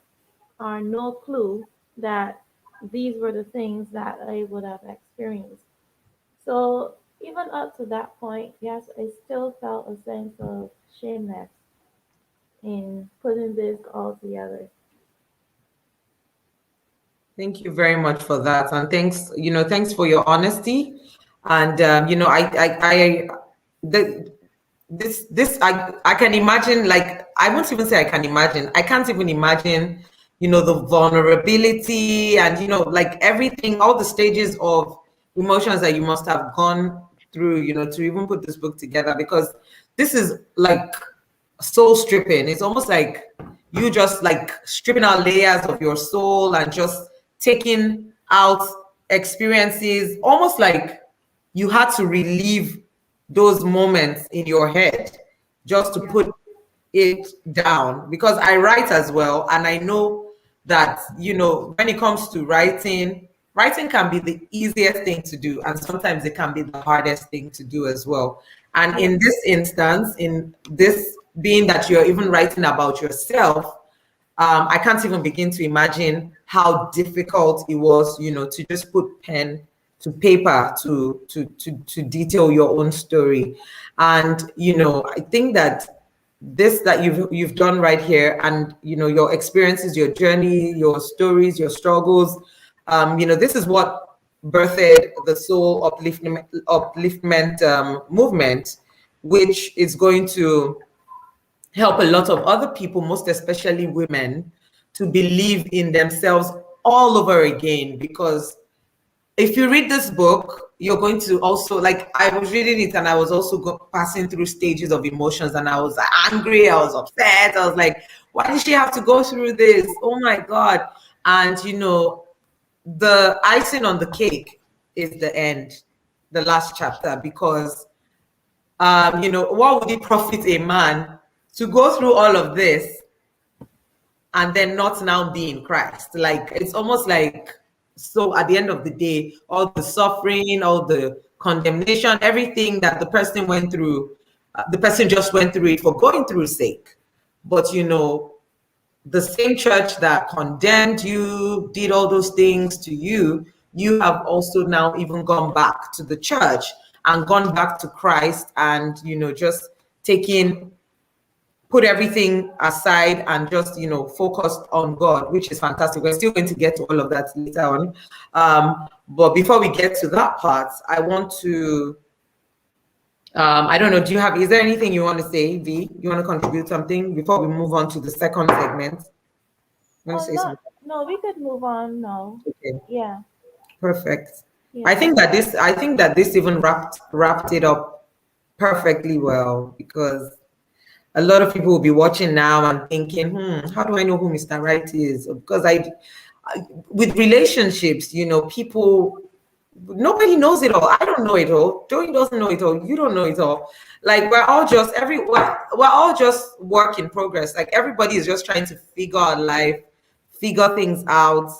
or no clue that these were the things that I would have experienced. So even up to that point, yes, I still felt a sense of shameness in putting this all together. Thank you very much for that, and thanks for your honesty. And I can imagine, like, I won't even say I can imagine. I can't even imagine, the vulnerability and like everything, all the stages of emotions that you must have gone through, to even put this book together, because this is like soul stripping. It's almost like you just like stripping out layers of your soul and just taking out experiences, almost like you had to relive those moments in your head just to put it down. Because I write as well, and I know that, you know, when it comes to writing, writing can be the easiest thing to do, and sometimes it can be the hardest thing to do as well. And in this instance, in this being that you're even writing about yourself, I can't even begin to imagine how difficult it was, you know, to just put pen to paper to detail your own story. And you know, I think that this that you've done right here, and you know, your experiences, your journey, your stories, your struggles, you know, this is what birthed the Soul Upliftment movement, which is going to help a lot of other people, most especially women, to believe in themselves all over again. Because if you read this book, you're going to also, like, I was reading it and I was also passing through stages of emotions, and I was angry, I was upset, I was like, why did she have to go through this? Oh my God. And you know, the icing on the cake is the end, the last chapter, because you know, what would it profit a man to go through all of this and then not now be in Christ? Like, it's almost like, so at the end of the day, all the suffering, all the condemnation, everything that the person went through, the person just went through it for going through sake. But you know, the same church that condemned you, did all those things to you, you have also now even gone back to the church and gone back to Christ, and you know, just put everything aside and just, you know, focused on God, which is fantastic. We're still going to get to all of that later on. But before we get to that part, I want to, I don't know, is there anything you want to say, V? You want to contribute something before we move on to the second segment? No, we could move on. No. Okay. Yeah. Perfect. Yeah. I think that this even wrapped it up perfectly well, because a lot of people will be watching now and thinking, how do I know who Mr. Right is? Because with relationships, you know, nobody knows it all. I don't know it all. Joey doesn't know it all. You don't know it all. Like, we're all just work in progress. Like, everybody is just trying to figure out life, figure things out.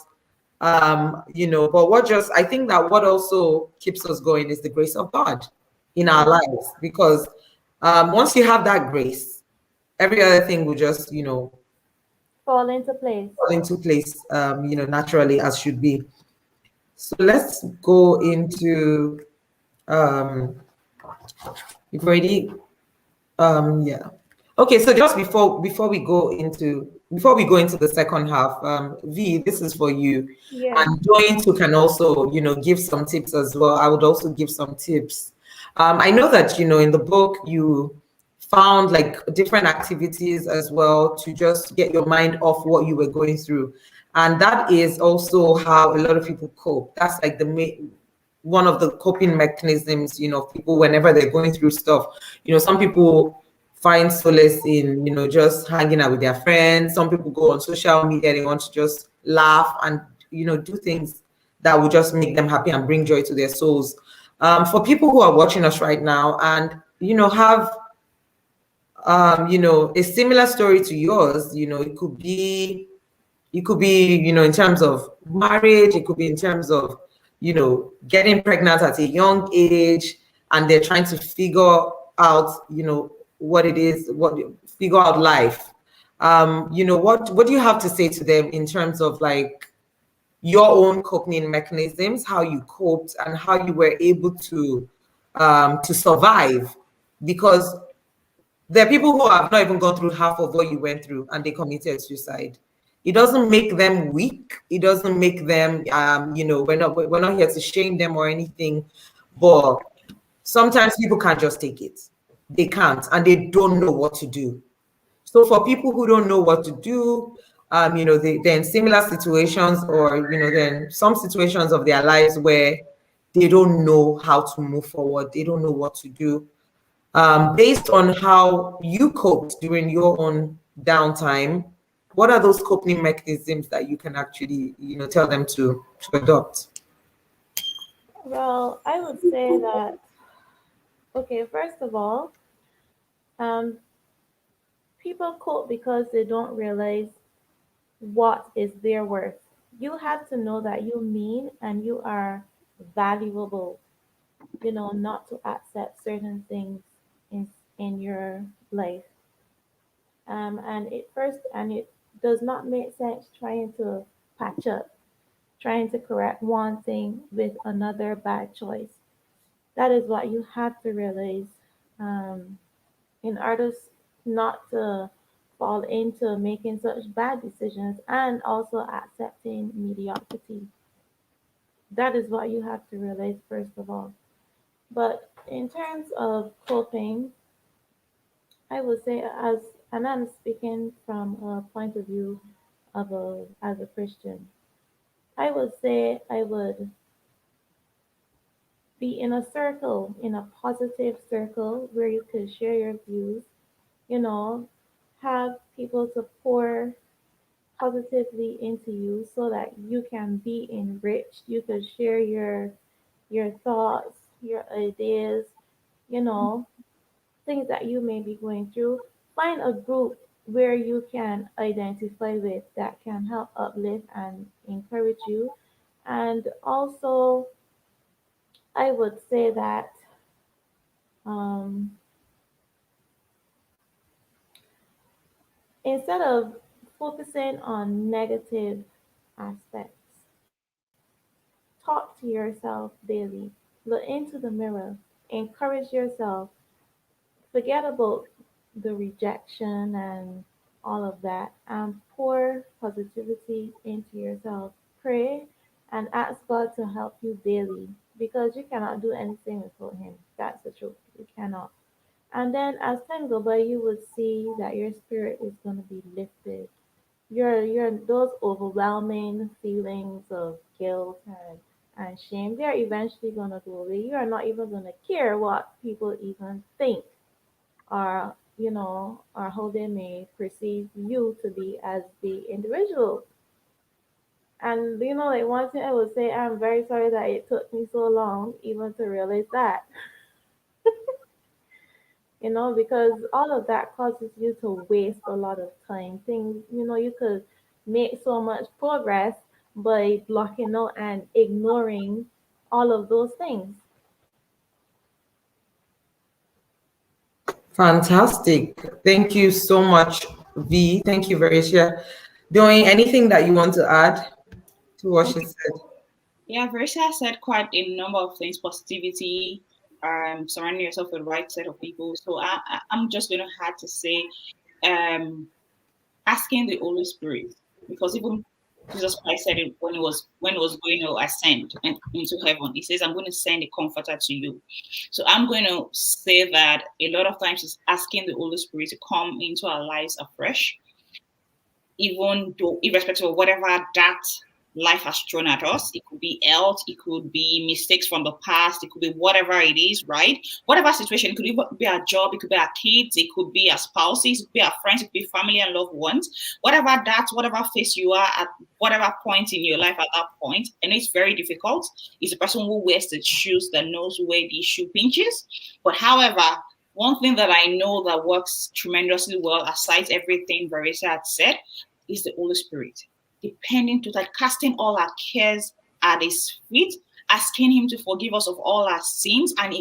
You know, but I think that what also keeps us going is the grace of God in our lives. Because once you have that grace, every other thing will just, you know, fall into place, you know, naturally, as should be. So let's go into, you've already, yeah. Okay, so just before we go into the second half, V, this is for you. Yeah. And Joy too can also, you know, give some tips as well. I would also give some tips. I know that, you know, in the book you found like different activities as well to just get your mind off what you were going through. And that is also how a lot of people cope. That's like one of the coping mechanisms, you know, people whenever they're going through stuff. You know, some people find solace in, you know, just hanging out with their friends. Some people go on social media, they want to just laugh and, you know, do things that will just make them happy and bring joy to their souls. For people who are watching us right now and, you know, have you know, a similar story to yours, you know, it could be, you know, in terms of marriage, it could be in terms of, you know, getting pregnant at a young age, and they're trying to figure out, you know, what it is, figure out life. You know, what do you have to say to them in terms of like your own coping mechanisms, how you coped and how you were able to survive? Because there are people who have not even gone through half of what you went through and they committed suicide. It doesn't make them weak. It doesn't make them, you know, we're not here to shame them or anything, but sometimes people can't just take it. They can't, and they don't know what to do. So for people who don't know what to do, you know, they're in similar situations, or, you know, then some situations of their lives where they don't know how to move forward. They don't know what to do. Based on how you coped during your own downtime, what are those coping mechanisms that you can actually, tell them to adopt? Well, I would say that, okay, first of all, um, people cope because they don't realize what is their worth. You have to know that you mean and you are valuable, not to accept certain things in your life. And it does not make sense trying to patch up, trying to correct one thing with another bad choice. That is what you have to realize, um, in order not to fall into making such bad decisions and also accepting mediocrity. That is what you have to realize first of all. But in terms of coping, I would say, and I'm speaking from a point of view of as a Christian, I would say I would be in a circle, in a positive circle where you could share your views, you know, have people to pour positively into you so that you can be enriched. You could share your thoughts, your ideas, you know, things that you may be going through. Find a group where you can identify with that can help uplift and encourage you. And also, I would say that, um, instead of focusing on negative aspects, talk to yourself daily, look into the mirror, encourage yourself, forget about the rejection and all of that, and pour positivity into yourself. Pray and ask God to help you daily because you cannot do anything without Him. That's the truth. You cannot. And then as time go by, you would see that your spirit is going to be lifted. Your those overwhelming feelings of guilt and shame, they're eventually going to go away. You are not even going to care what people even think, or or how they may perceive you to be as the individual. And like one thing I would say, I'm very sorry that it took me so long even to realize that. Because all of that causes you to waste a lot of time. Things, you could make so much progress by blocking out and ignoring all of those things. Fantastic. Thank you so much, V. Thank you very much. Doing anything that you want to add to what she said? Yeah, Versa said quite a number of things: positivity, surrounding yourself with the right set of people. So I'm just going to have to say, asking the Holy Spirit, because even Jesus Christ said it when he was going to ascend into heaven. He says, "I'm going to send a comforter to you." So I'm going to say that a lot of times it's asking the Holy Spirit to come into our lives afresh, even though irrespective of whatever that life has thrown at us. It could be health, it could be mistakes from the past, it could be whatever it is, right? Whatever situation, it could even be our job, it could be our kids, it could be our spouses, it could be our friends, it could be family and loved ones. Whatever phase you are at, whatever point in your life at that point, and it's very difficult. It's the person who wears the shoes that knows where the shoe pinches. But however, one thing that I know that works tremendously well, aside everything Verisa had said, is the Holy Spirit. Depending to that, casting all our cares at His feet, asking Him to forgive us of all our sins. And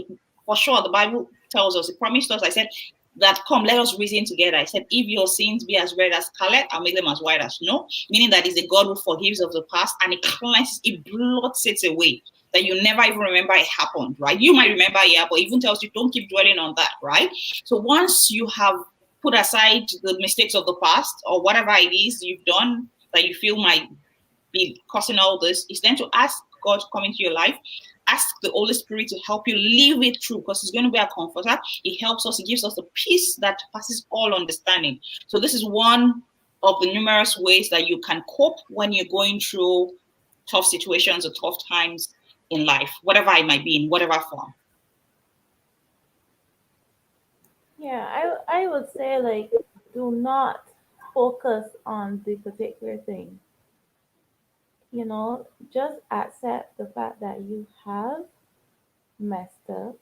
for sure, the Bible tells us, it promised us, I said, that come, let us reason together. I said, if your sins be as red as scarlet, I'll make them as white as snow. Meaning that is a God who forgives of the past and it cleanses, it blots it away. That you never even remember it happened, right? You might remember, yeah, but even tells you don't keep dwelling on that, right? So once you have put aside the mistakes of the past or whatever it is you've done that you feel might be causing all this, is then to ask God to come into your life. Ask the Holy Spirit to help you live it through, because it's going to be a comforter. It helps us, it gives us the peace that passes all understanding. So this is one of the numerous ways that you can cope when you're going through tough situations or tough times in life, whatever it might be, in whatever form. Yeah, I would say, like, do not focus on the particular thing. You know, just accept the fact that you have messed up.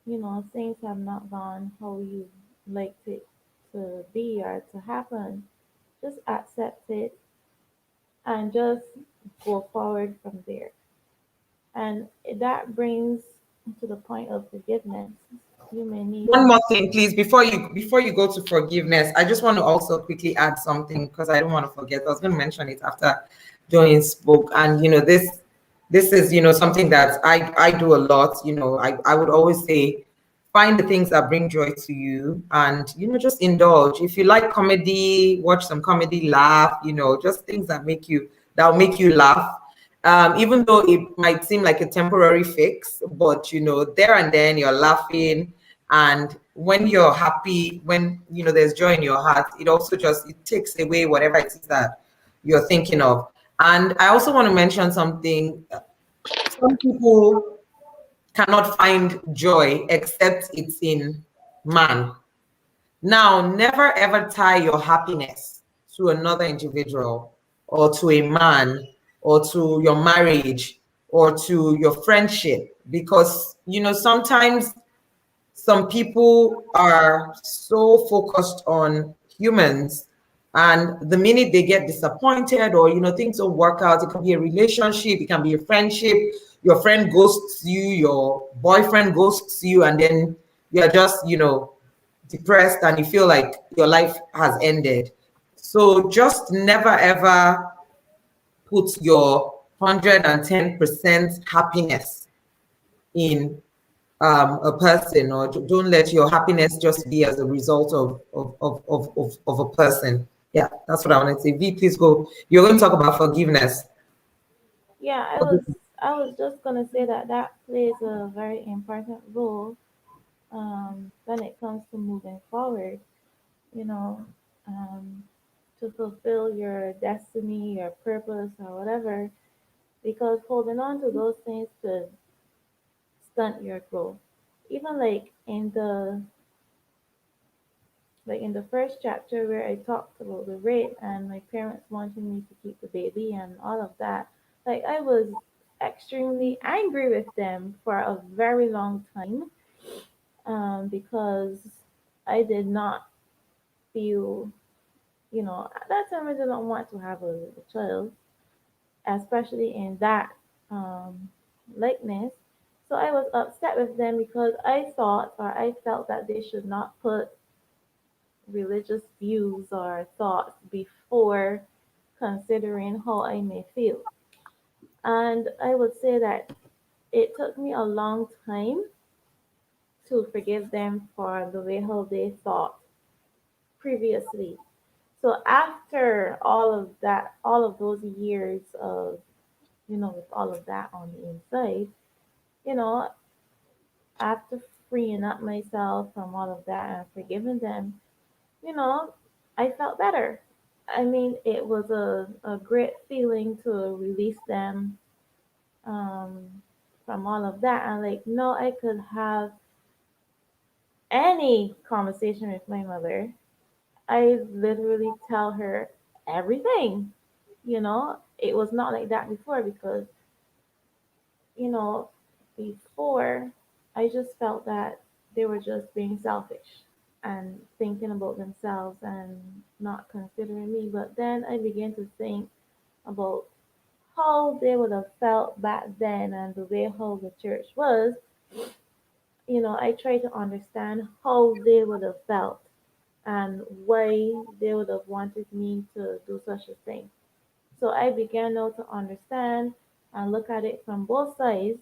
You know, things have not gone how you liked it to be or to happen. Just accept it and just go forward from there. And that brings to the point of forgiveness. You may need One more thing, please, before you go to forgiveness, I just want to also quickly add something because I don't want to forget. I was going to mention it after Joanne spoke, and this is something that I do a lot. I would always say, find the things that bring joy to you, and just indulge. If you like comedy, watch some comedy, laugh. Just things that will make you laugh. Even though it might seem like a temporary fix, but there and then you're laughing, and when you're happy, when there's joy in your heart, it also it takes away whatever it is that you're thinking of. And I also want to mention something. Some people cannot find joy except it's in man. Now, never ever tie your happiness to another individual or to a man or to your marriage or to your friendship, because sometimes some people are so focused on humans, and the minute they get disappointed or things don't work out, it can be a relationship, it can be a friendship, your friend ghosts you, your boyfriend ghosts you, and then you're just depressed and you feel like your life has ended. So just never ever put your 110% happiness in a person, or don't let your happiness just be as a result of a person. Yeah, that's what I want to say. V, please go. You're going to talk about forgiveness. Yeah, I was just gonna say that that plays a very important role when it comes to moving forward. You know, um, to fulfill your destiny, your purpose, or whatever. Because holding on to those things could stunt your growth. Even like in the first chapter where I talked about the rape and my parents wanting me to keep the baby and all of that, like I was extremely angry with them for a very long time, because I did not feel, at that time I did not want to have a child, especially in that um, likeness. So I was upset with them because I thought or I felt that they should not put religious views or thoughts before considering how I may feel. And I would say that it took me a long time to forgive them for the way how they thought previously. So after all of that, all of those years of, with all of that on the inside, you know, after freeing up myself from all of that and forgiving them, you know, I felt better. I mean, it was a great feeling to release them from all of that. And like, no, I could have any conversation with my mother. I literally tell her everything. It was not like that before because, you know, before I just felt that they were just being selfish and thinking about themselves and not considering me. But then I began to think about how they would have felt back then and the way how the church was. I try to understand how they would have felt and why they would have wanted me to do such a thing. So I began now to understand and look at it from both sides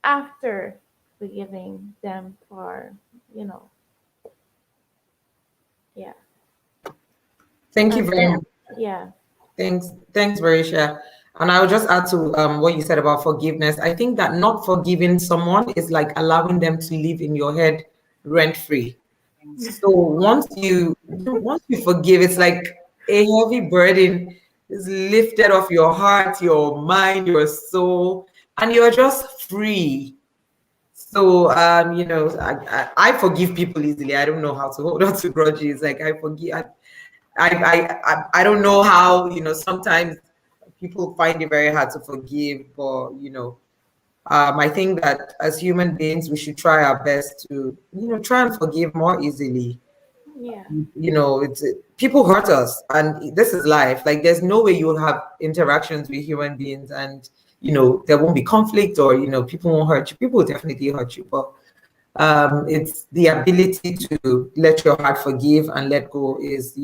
after forgiving them for, you know, yeah. Thank you And very then, much. yeah, Thanks, Varisha. And I will just add to what you said about forgiveness. I think that not forgiving someone is like allowing them to live in your head rent free. So once you forgive, it's like a heavy burden is lifted off your heart, your mind, your soul, and you're just free. So I forgive people easily. I don't know how to hold on to grudges. Like I forgive. I don't know how, sometimes people find it very hard to forgive, but I think that as human beings, we should try our best to, try and forgive more easily. Yeah. It's people hurt us, and this is life. Like, there's no way you'll have interactions with human beings, and there won't be conflict, or people won't hurt you. People will definitely hurt you, but it's the ability to let your heart forgive and let go is,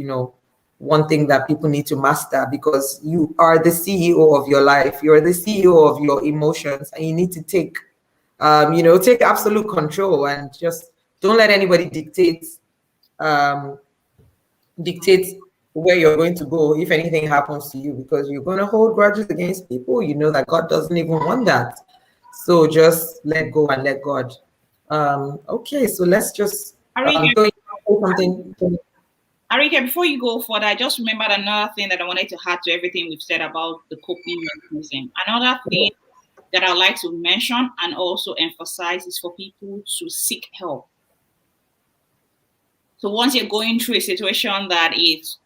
one thing that people need to master, because you are the CEO of your life. You're the CEO of your emotions, and you need to take absolute control, and just don't let anybody dictate where you're going to go if anything happens to you, because you're going to hold grudges against people. That God doesn't even want that. So just let go and let God. Okay, so let's just go into something. Arike, before you go further, I just remembered another thing that I wanted to add to everything we've said about the coping mechanism. Another thing that I'd like to mention and also emphasize is for people to seek help. So once you're going through a situation that is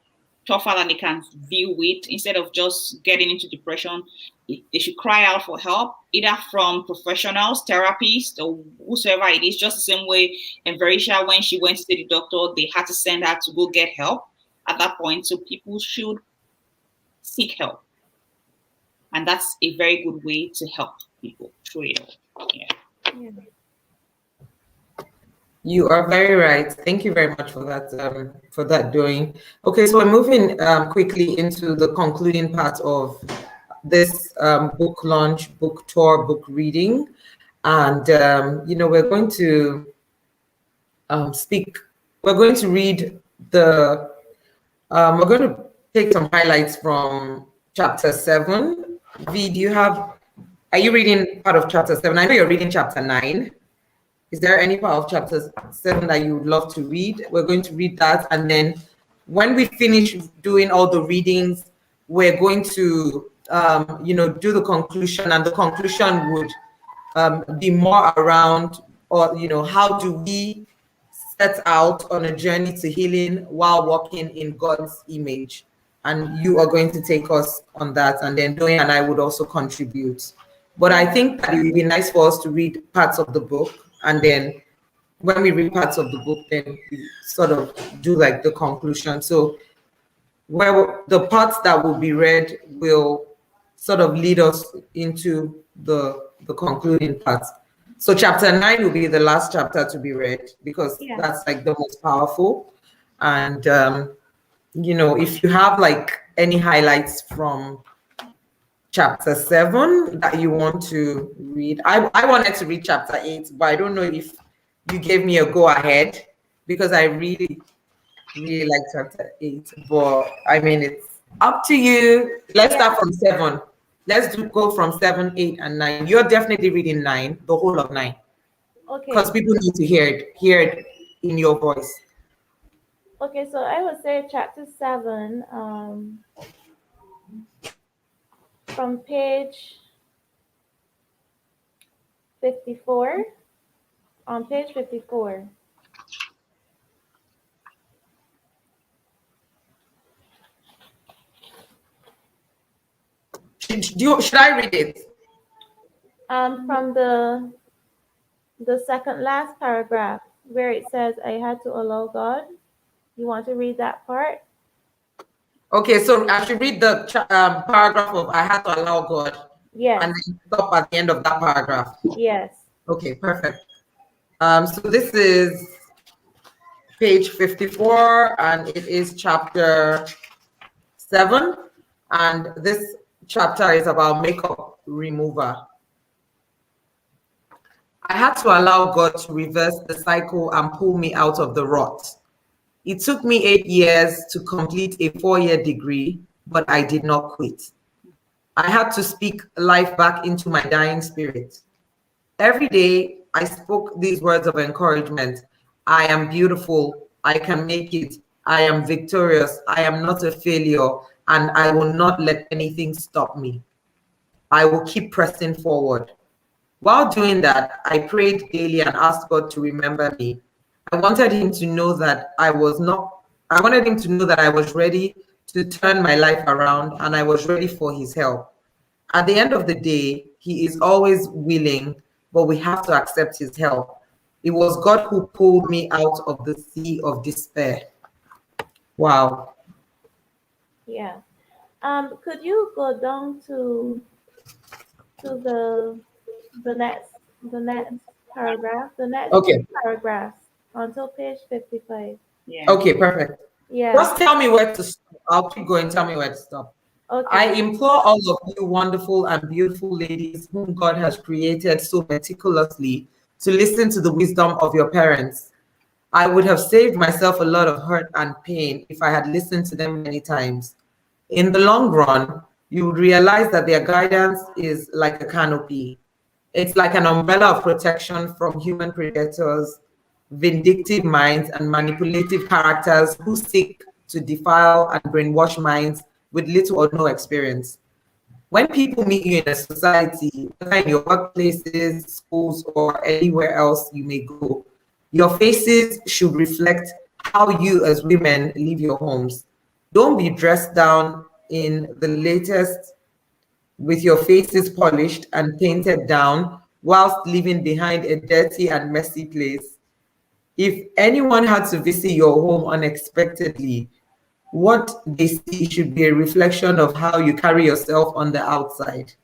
tougher than they can deal with, instead of just getting into depression, they should cry out for help, either from professionals, therapists, or whosoever it is. Just the same way Verisha, when she went to see the doctor, they had to send her to go get help at that point. So people should seek help. And that's a very good way to help people through it all. Yeah. You are very right. Thank you very much for that, doing. Okay, so we're moving quickly into the concluding part of this book launch, book tour, book reading. And, we're going to we're going to read we're going to take some highlights from chapter 7. V, are you reading part of chapter 7? I know you're reading chapter 9. Is there any part of chapter 7 that you would love to read? We're going to read that. And then when we finish doing all the readings, we're going to, do the conclusion. And the conclusion would be more around, or, how do we set out on a journey to healing while walking in God's image? And you are going to take us on that. And then Doyin and I would also contribute. But I think that it would be nice for us to read parts of the book. And then when we read parts of the book, then we sort of do like the conclusion. So where the parts that will be read will sort of lead us into the concluding parts. So chapter 9 will be the last chapter to be read, because that's like the most powerful. And, if you have like any highlights from chapter 7 that you want to read. I wanted to read chapter 8, but I don't know if you gave me a go ahead, because I really, really like chapter 8. But I mean, it's up to you. Let's start from 7. Let's go from 7, 8, and 9. You're definitely reading 9, the whole of 9. Okay. Because people need to hear it in your voice. Okay, so I would say chapter 7, from page 54. On page 54. Should I read it? From the second last paragraph, where it says, I had to allow God. You want to read that part? Okay, so I should read the paragraph of I had to allow God. Yes. And then stop at the end of that paragraph. Yes. Okay, perfect. So this is page 54, and it is chapter 7. And this chapter is about makeup remover. I had to allow God to reverse the cycle and pull me out of the rut. It took me 8 years to complete a 4-year degree, but I did not quit. I had to speak life back into my dying spirit. Every day, I spoke these words of encouragement. I am beautiful. I can make it. I am victorious. I am not a failure, and I will not let anything stop me. I will keep pressing forward. While doing that, I prayed daily and asked God to remember me. I wanted him to know that I was I wanted him to know that I was ready to turn my life around and I was ready for his help. At the end of the day, he is always willing, but we have to accept his help. It was God who pulled me out of the sea of despair. Wow. Yeah. Could you go down to the next paragraph, the next Okay. paragraph until page 55. Yeah. Okay, perfect. Yeah. Just tell me where to stop. I'll keep going. Tell me where to stop. Okay. I implore all of you wonderful and beautiful ladies whom God has created so meticulously to listen to the wisdom of your parents. I would have saved myself a lot of hurt and pain if I had listened to them many times. In the long run, you would realize that their guidance is like a canopy. It's like an umbrella of protection from human predators, vindictive minds, and manipulative characters who seek to defile and brainwash minds with little or no experience. When people meet you in a society, whether in your workplaces, schools, or anywhere else you may go, your faces should reflect how you as women leave your homes. Don't be dressed down in the latest with your faces polished and painted down whilst leaving behind a dirty and messy place. If anyone had to visit your home unexpectedly, what they see should be a reflection of how you carry yourself on the outside.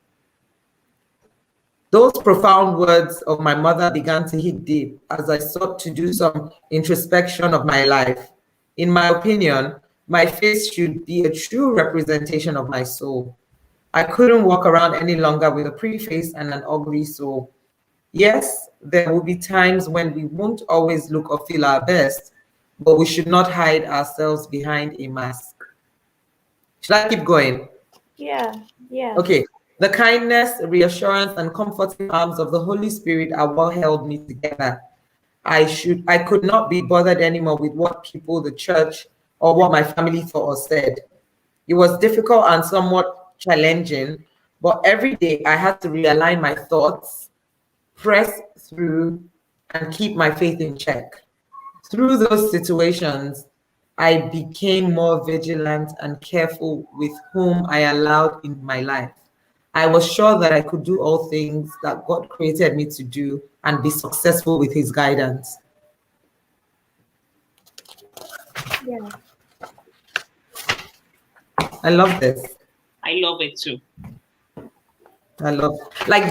Those profound words of my mother began to hit deep as I sought to do some introspection of my life. In my opinion, my face should be a true representation of my soul. I couldn't walk around any longer with a pretty face and an ugly soul. Yes, there will be times when we won't always look or feel our best, but we should not hide ourselves behind a mask. Should I keep going? Yeah. Yeah. Okay. The kindness, reassurance, and comforting arms of the Holy Spirit are what held me together. I could not be bothered anymore with what people, the church, or what my family thought or said. It was difficult and somewhat challenging, but every day I had to realign my thoughts, press through, and keep my faith in check. Through those situations, I became more vigilant and careful with whom I allowed in my life. I was sure that I could do all things that God created me to do and be successful with His guidance. Yeah. I love this. I love it too. I love, like,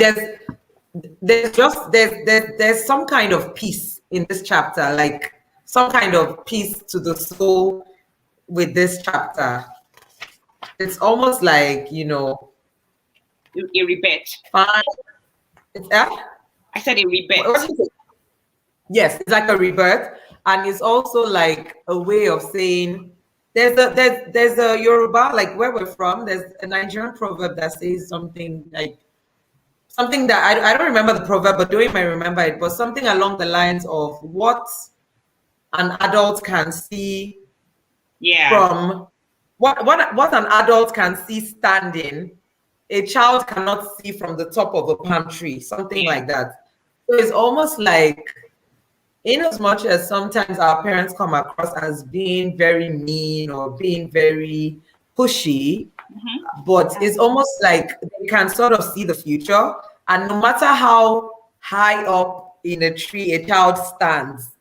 there's some kind of peace in this chapter, like some kind of peace to the soul with this chapter. It's almost like, you know, A rebirth. fine. I said a rebirth. Yes, it's like a rebirth, and it's also like a way of saying there's a Yoruba, like where we're from, there's a Nigerian proverb that says something like something that I don't remember the proverb, but Doing might remember it, but something along the lines of what an adult can see from what an adult can see standing, a child cannot see from the top of a palm tree, something like that. So it's almost like, in as much as sometimes our parents come across as being very mean or being very pushy, but it's almost like they can sort of see the future. And no matter how high up in a tree a child stands,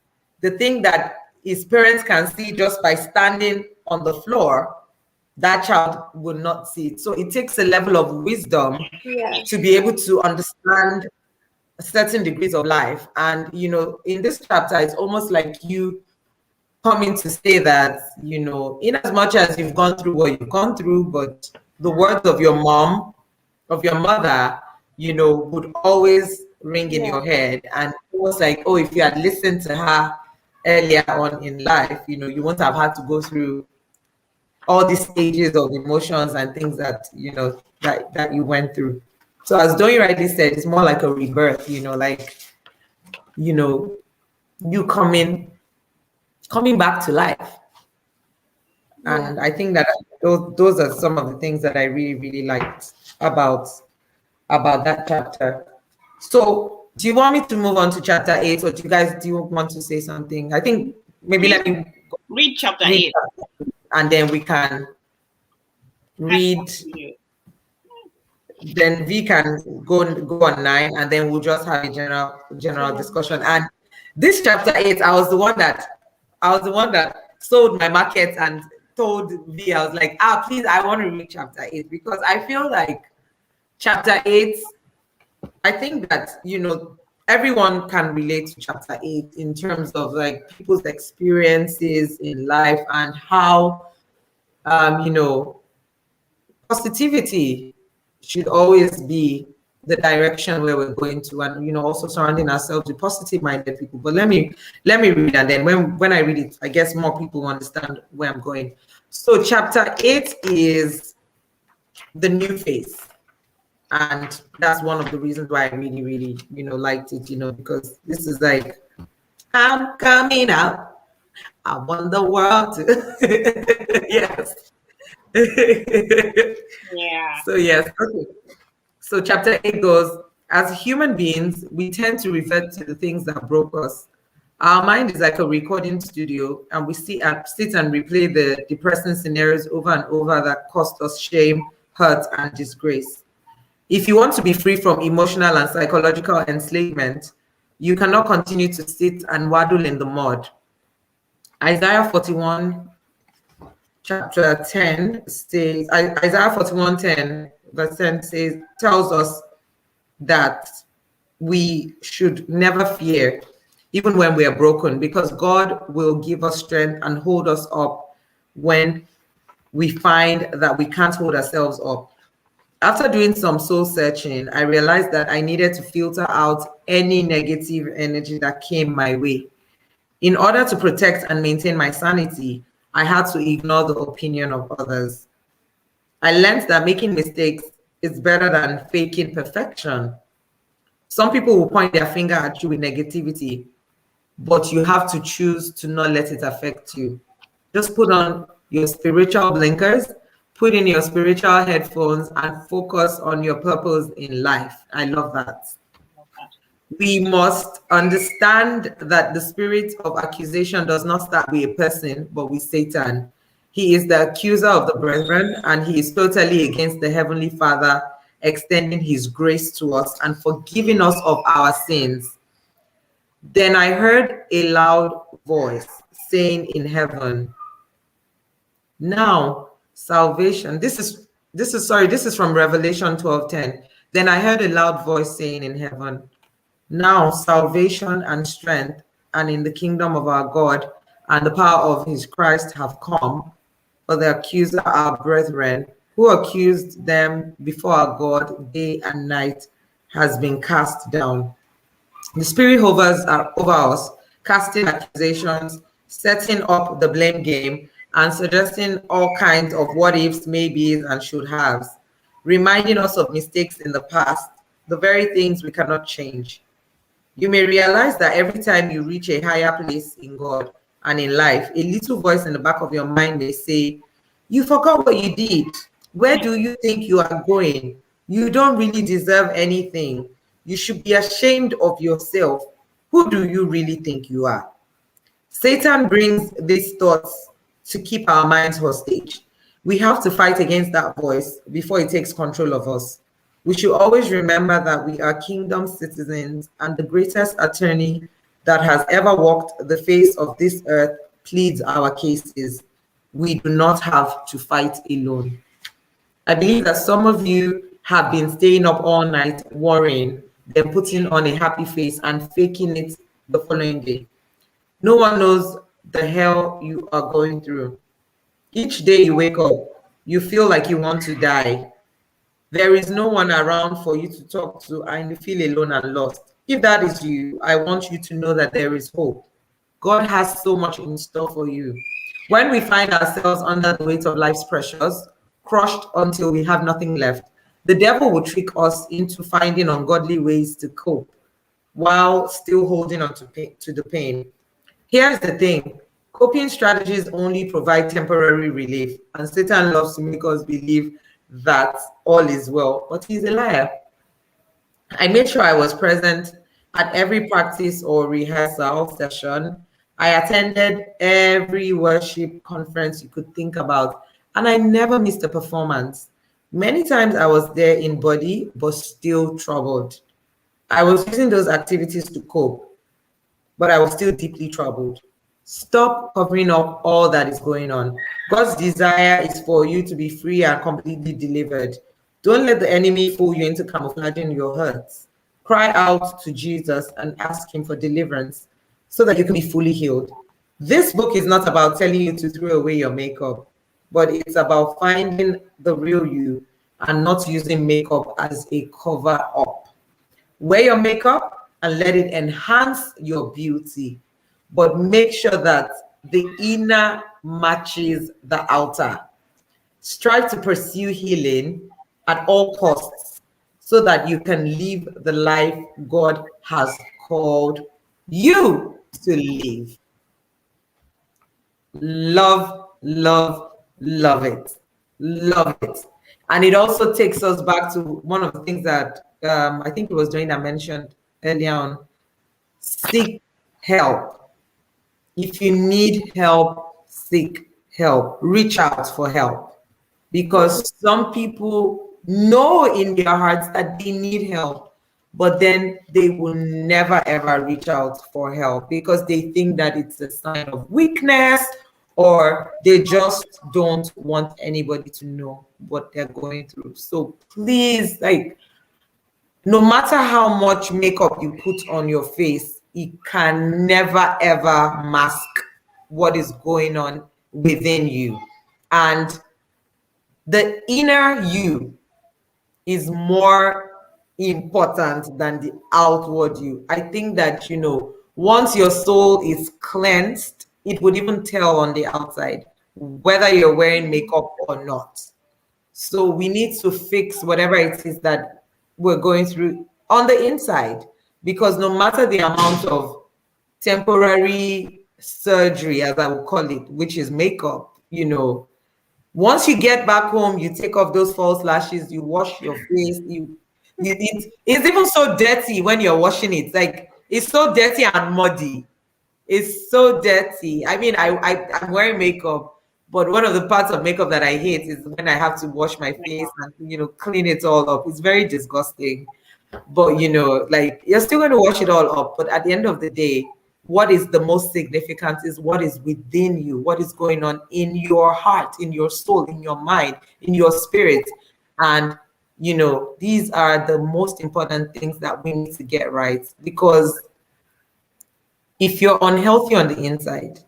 the thing that his parents can see just by standing on the floor, that child will not see it. So it takes a level of wisdom to be able to understand certain degrees of life. And, you know, in this chapter, it's almost like you coming to say that, you know, in as much as you've gone through what you've gone through, but the words of your mom, of your mother, you know, would always ring in your head. And it was like, oh, if you had listened to her earlier on in life, you know, you wouldn't have had to go through all these stages of emotions and things that, you know, that you went through. So as Doyin rightly said, it's more like a rebirth, you know, like, you know, you coming back to life. And I think that those are some of the things that I really, really liked about that chapter. So do you want me to move on to chapter 8, or do you want to say something? I think maybe let me Read chapter read 8. and then we can read. Then we can go on 9, and then we'll just have a general discussion. And this chapter 8, I was the one that sold my market and told V, I was like, please, I want to read chapter 8, because I feel like chapter 8, I think that, everyone can relate to chapter 8 in terms of like people's experiences in life and how, positivity should always be the direction where we're going to, and also surrounding ourselves with positive-minded people. But let me read, and then when I read it, I guess more people understand where I'm going. So chapter 8 is the new face, and that's one of the reasons why I really, really, liked it. Because this is like, I'm coming out. I want the world to yes. Yeah. So yes, okay. So chapter 8 goes, as human beings, we tend to revert to the things that broke us. Our mind is like a recording studio, and we sit and replay the depressing scenarios over and over that cost us shame, hurt, and disgrace. If you want to be free from emotional and psychological enslavement, you cannot continue to sit and waddle in the mud. Isaiah 41 chapter 10 says, Isaiah 41:10, verse 10 tells us that we should never fear, even when we are broken, because God will give us strength and hold us up when we find that we can't hold ourselves up. After doing some soul searching, I realized that I needed to filter out any negative energy that came my way. In order to protect and maintain my sanity, I had to ignore the opinion of others. I learned that making mistakes is better than faking perfection. Some people will point their finger at you with negativity, but you have to choose to not let it affect you. Just put on your spiritual blinkers, put in your spiritual headphones, and focus on your purpose in life. I love that. We must understand that the spirit of accusation does not start with a person, but with Satan. He is the accuser of the brethren, and he is totally against the Heavenly Father extending his grace to us and forgiving us of our sins. Then I heard a loud voice saying in heaven, now salvation. This is from Revelation 12:10. Then I heard a loud voice saying in heaven, now salvation and strength and in the kingdom of our God and the power of his Christ have come, for the accuser our brethren, who accused them before our God day and night, has been cast down. The Spirit hovers over us, casting accusations, setting up the blame game, and suggesting all kinds of what ifs, maybes, and should haves, reminding us of mistakes in the past, the very things we cannot change. You may realize that every time you reach a higher place in God and in life, a little voice in the back of your mind may say, you forgot what you did. Where do you think you are going? You don't really deserve anything. You should be ashamed of yourself. Who do you really think you are? Satan brings these thoughts to keep our minds hostage. We have to fight against that voice before it takes control of us. We should always remember that we are kingdom citizens, and the greatest attorney that has ever walked the face of this earth pleads our cases. We do not have to fight alone. I believe that some of you have been staying up all night worrying, then putting on a happy face and faking it the following day. No one knows the hell you are going through. Each day you wake up, you feel like you want to die. There is no one around for you to talk to, and you feel alone and lost. If that is you, I want you to know that there is hope. God has so much in store for you. When we find ourselves under the weight of life's pressures, crushed until we have nothing left, the devil will trick us into finding ungodly ways to cope while still holding on to the pain. Here's the thing. Coping strategies only provide temporary relief, and Satan loves to make us believe that all is well, but he's a liar. I made sure I was present at every practice or rehearsal session I attended every worship conference you could think about, and I never missed a performance. Many times I was there in body, but still troubled. I was using those activities to cope, but I was still deeply troubled. Stop covering up all that is going on. God's desire is for you to be free and completely delivered. Don't let the enemy fool you into camouflaging your hurts. Cry out to Jesus and ask him for deliverance so that you can be fully healed. This book is not about telling you to throw away your makeup, but it's about finding the real you and not using makeup as a cover up. Wear your makeup and let it enhance your beauty, but make sure that the inner matches the outer. Strive to pursue healing at all costs so that you can live the life God has called you to live. Love, love, love it. Love it. And it also takes us back to one of the things that I think it was Joanna mentioned earlier on. Seek help. If you need help, seek help. Reach out for help. Because some people know in their hearts that they need help, but then they will never ever reach out for help because they think that it's a sign of weakness, or they just don't want anybody to know what they're going through. So please, like, no matter how much makeup you put on your face, it can never ever mask what is going on within you. And the inner you is more important than the outward you. I think that, once your soul is cleansed, it would even tell on the outside, whether you're wearing makeup or not. So we need to fix whatever it is that we're going through on the inside, because no matter the amount of temporary surgery, as I would call it, which is makeup, once you get back home, you take off those false lashes, you wash your face, it's even so dirty when you're washing it. Like, it's so dirty and muddy. It's so dirty. I mean, I'm wearing makeup, but one of the parts of makeup that I hate is when I have to wash my face and, clean it all up. It's very disgusting. But, like, you're still going to wash it all up. But at the end of the day, what is the most significant is what is within you, what is going on in your heart, in your soul, in your mind, in your spirit. And, these are the most important things that we need to get right. Because if you're unhealthy on the inside,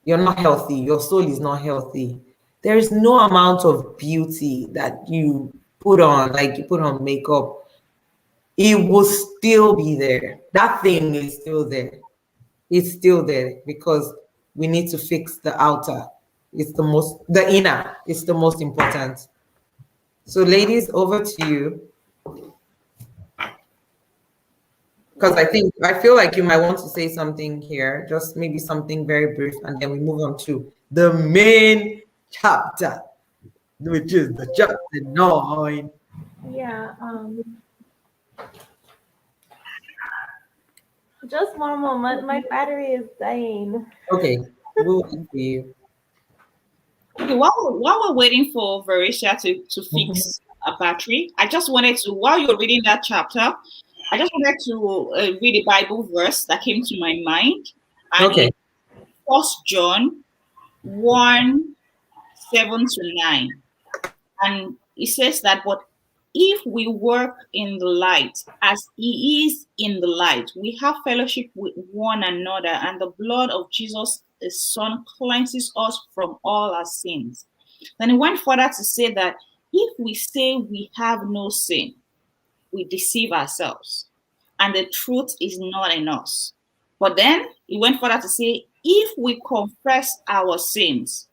you're not healthy, your soul is not healthy. There is no amount of beauty that you put on, like you put on makeup, it will still be there. That thing is still there. It's still there because we need to fix the outer. The inner is the most important. So ladies, over to you. Because I feel like you might want to say something here, just maybe something very brief, and then we move on to the main chapter, which is the chapter 9. Yeah. Just one moment. My battery is dying. Okay. We'll wait for you. Okay, while we're waiting for Verisha to fix a battery, I just wanted to, while you're reading that chapter, I just wanted to read a Bible verse that came to my mind. And Okay. 1 John 1, 7 to 9. And it says that, but if we work in the light as he is in the light, we have fellowship with one another, and the blood of Jesus, his son, cleanses us from all our sins. Then he went further to say that if we say we have no sin, we deceive ourselves, and the truth is not in us. But then he went further to say, if we confess our sins,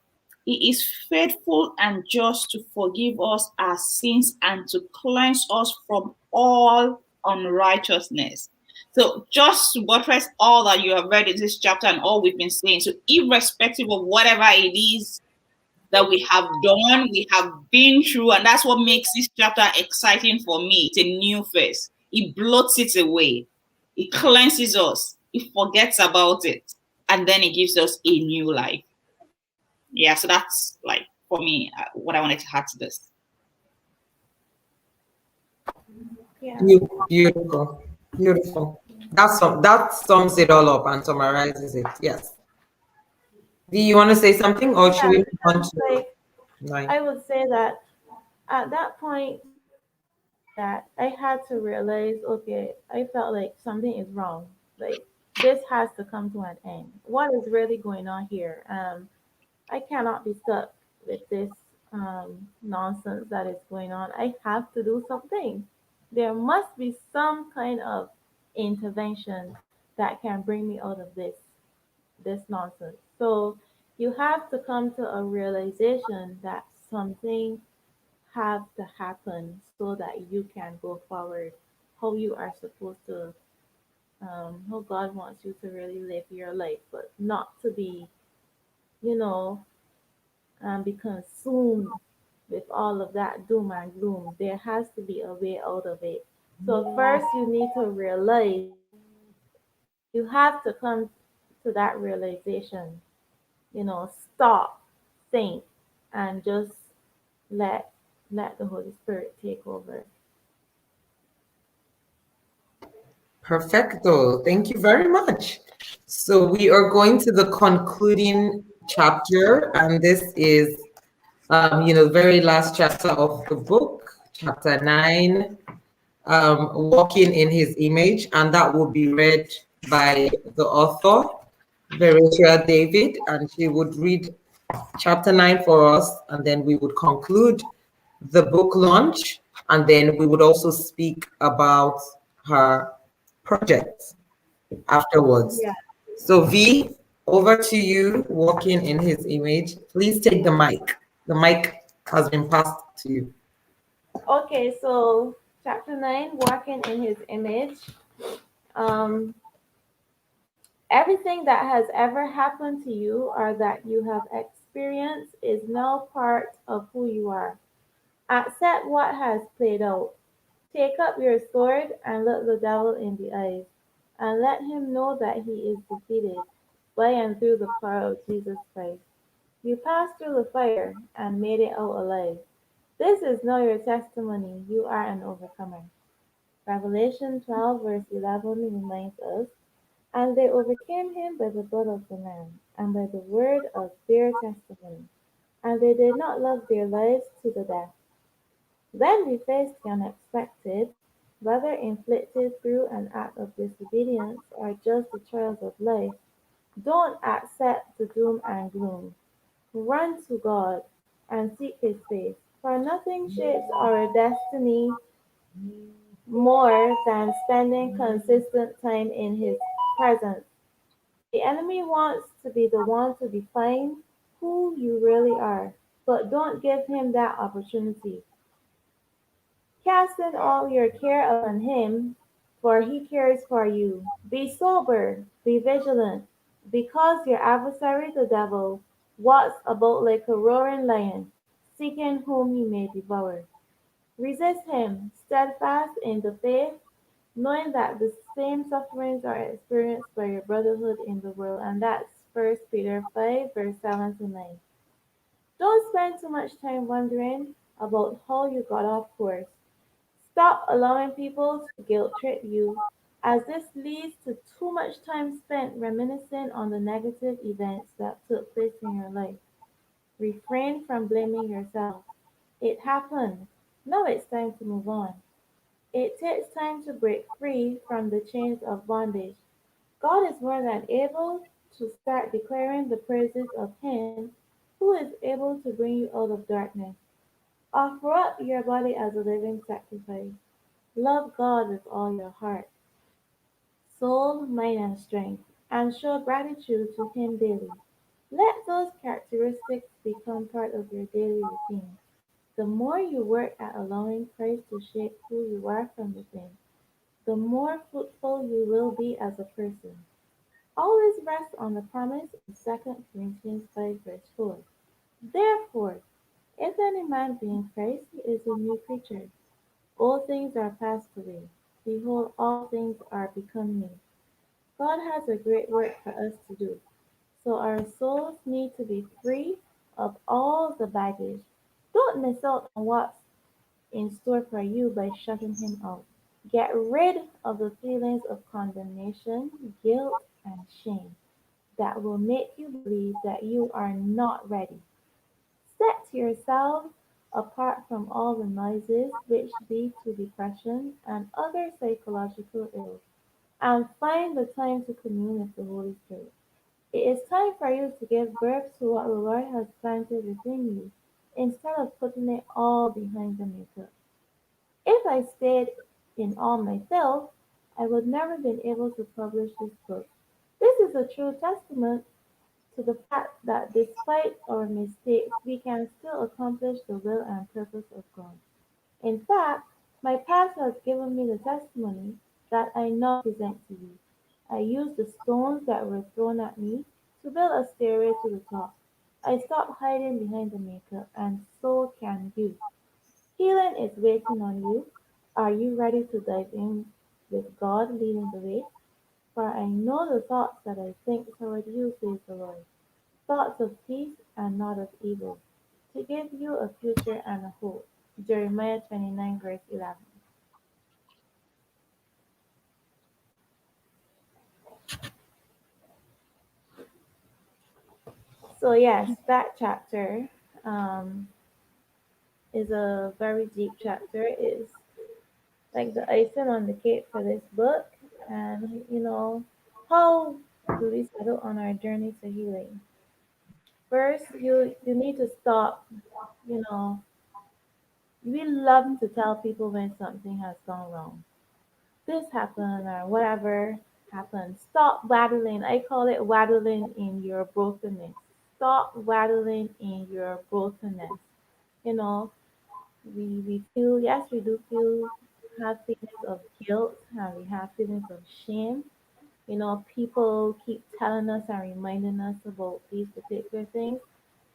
he is faithful and just to forgive us our sins and to cleanse us from all unrighteousness. So just to buttress all that you have read in this chapter and all we've been saying, so irrespective of whatever it is that we have done, we have been through, and that's what makes this chapter exciting for me. It's a new face. It blots it away. It cleanses us. He forgets about it, and then He gives us a new life. Yeah, so that's like for me what I wanted to add to this. Yeah. Beautiful, beautiful. That sums it all up and summarizes it. Yes. Do you want to say something, or should Yeah, we move on because to like nine? I would say that at that point that I had to realize, okay, I felt like something is wrong. Like this has to come to an end. What is really going on here? I cannot be stuck with this nonsense that is going on. I have to do something. There must be some kind of intervention that can bring me out of this nonsense. So you have to come to a realization that something have to happen so that you can go forward how you are supposed to how God wants you to really live your life, but not to be, you know, be consumed with all of that doom and gloom. There has to be a way out of it. So first you need to realize you have to come to that realization, stop, think, and just let let the Holy Spirit take over. Perfecto. Thank you very much. So we are going to the concluding chapter, and this is, the very last chapter of the book, chapter 9, Walking in His Image, and that will be read by the author, Veronica David, and she would read chapter 9 for us, and then we would conclude the book launch, and then we would also speak about her project afterwards. Yeah. So V, over to you, walking in his image. Please take the mic. The mic has been passed to you. Okay, so chapter 9, walking in his image. Um, Everything that has ever happened to you or that you have experienced is now part of who you are. Accept what has played out. Take up your sword and look the devil in the eyes, and let him know that he is defeated by and through the power of Jesus Christ. You passed through the fire and made it out alive. This is now your testimony. You are an overcomer. Revelation 12, verse 11 reminds us, and they overcame him by the blood of the Lamb, and by the word of their testimony, and they did not love their lives to the death. Then we face the unexpected, whether inflicted through an act of disobedience or just the trials of life. Don't accept the doom and gloom. Run to God and seek His face, for nothing shapes our destiny more than spending consistent time in His presence. The enemy wants to be the one to define who you really are, but don't give him that opportunity. Casting all your care upon him, for he cares for you. Be sober, be vigilant, because your adversary the devil walks about like a roaring lion, seeking whom he may devour. Resist him, steadfast in the faith, knowing that the same sufferings are experienced by your brotherhood in the world. And that's First Peter 5, verse 7 to 9. Don't spend too much time wondering about how you got off course. Stop allowing people to guilt trip you, as this leads to too much time spent reminiscing on the negative events that took place in your life. Refrain from blaming yourself. It happened. Now it's time to move on. It takes time to break free from the chains of bondage. God is more than able to start declaring the praises of Him who is able to bring you out of darkness. Offer up your body as a living sacrifice. Love God with all your heart, soul, mind, and strength, and show gratitude to Him daily. Let those characteristics become part of your daily routine. The more you work at allowing Christ to shape who you are from within, the more fruitful you will be as a person. Always rest on the promise in 2 Corinthians 5 verse 4. Therefore, if any man be in Christ, he is a new creature. All things are passed away. Behold, all things are become new. God has a great work for us to do. So our souls need to be free of all the baggage. Don't miss out on what's in store for you by shutting him out. Get rid of the feelings of condemnation, guilt, and shame that will make you believe that you are not ready. Set yourself apart from all the noises which lead to depression and other psychological ills, and find the time to commune with the Holy Spirit. It is time for you to give birth to what the Lord has planted within you instead of putting it all behind the makeup. If I stayed in all myself, I would never been able to publish this book. This is a true testament to the fact that despite our mistakes, we can still accomplish the will and purpose of God. In fact, my past has given me the testimony that I now present to you. I used the stones that were thrown at me to build a stairway to the top. I stopped hiding behind the makeup, and so can you. Healing is waiting on you. Are you ready to dive in with God leading the way? For I know the thoughts that I think toward you, says the Lord, thoughts of peace and not of evil, to give you a future and a hope. Jeremiah 29, verse 11. So, yes, that chapter um, is a very deep chapter. It's like the icing on the cake for this book. And, how do we settle on our journey to healing? First, you need to stop, you know, we love to tell people when something has gone wrong. This happened or whatever happened. Stop waddling. I call it waddling in your brokenness. Stop waddling in your brokenness. You know, we feel, yes, we do feel, have feelings of guilt and we have feelings of shame. People keep telling us and reminding us about these particular things.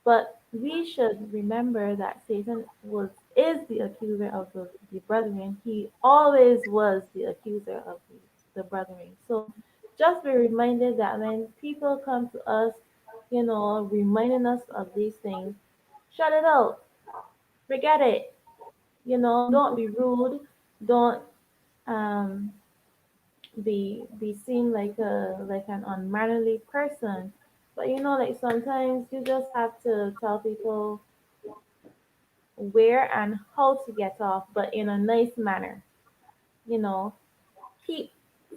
But we should remember that Satan was is the accuser of the brethren. He always was the accuser of the brethren. So just be reminded that when people come to us, reminding us of these things, shut it out. Forget it. Don't be rude. Don't um be seen like an unmannerly person. But like sometimes you just have to tell people where and how to get off, but in a nice manner. You know, keep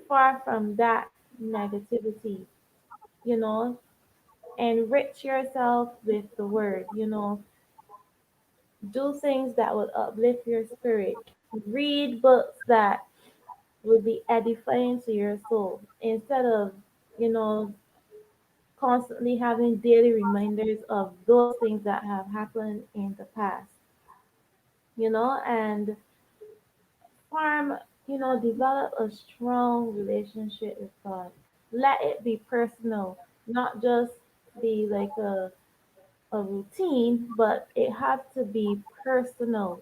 far from that negativity. You know, enrich yourself with the word. Do things that will uplift your spirit. Read books that will be edifying to your soul instead of, you know, constantly having daily reminders of those things that have happened in the past. And farm, develop a strong relationship with God. Let it be personal, not just be like a routine, but it has to be personal.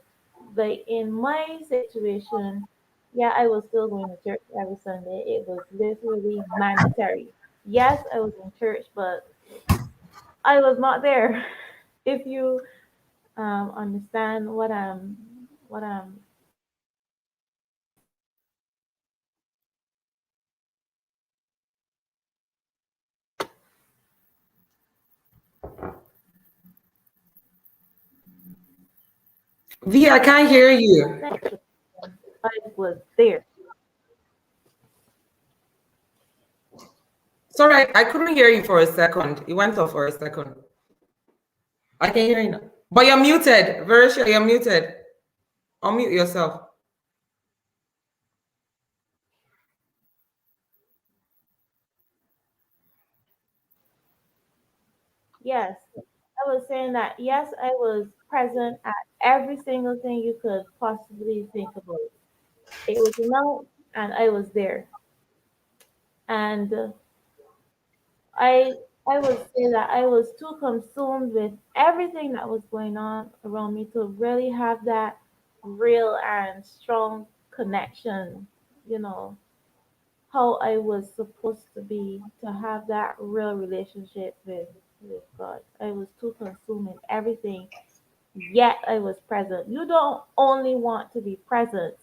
Like in my situation, yeah, I was still going to church every Sunday. It was literally mandatory. Yes, I was in church, but I was not there. If you understand what I'm V, I can't hear you. saying, I was there. Sorry, I couldn't hear you for a second. It went off for a second. I can hear you now. But you're muted. Very sure you're muted. Unmute yourself. Yes, I was saying that. Yes, I was present at every single thing you could possibly think about. It was announced, and I was there. And I I would say that I was too consumed with everything that was going on around me to really have that real and strong connection. You know, how I was supposed to be, to have that real relationship with God. I was too consumed in everything, yet I was present. You don't only want to be present,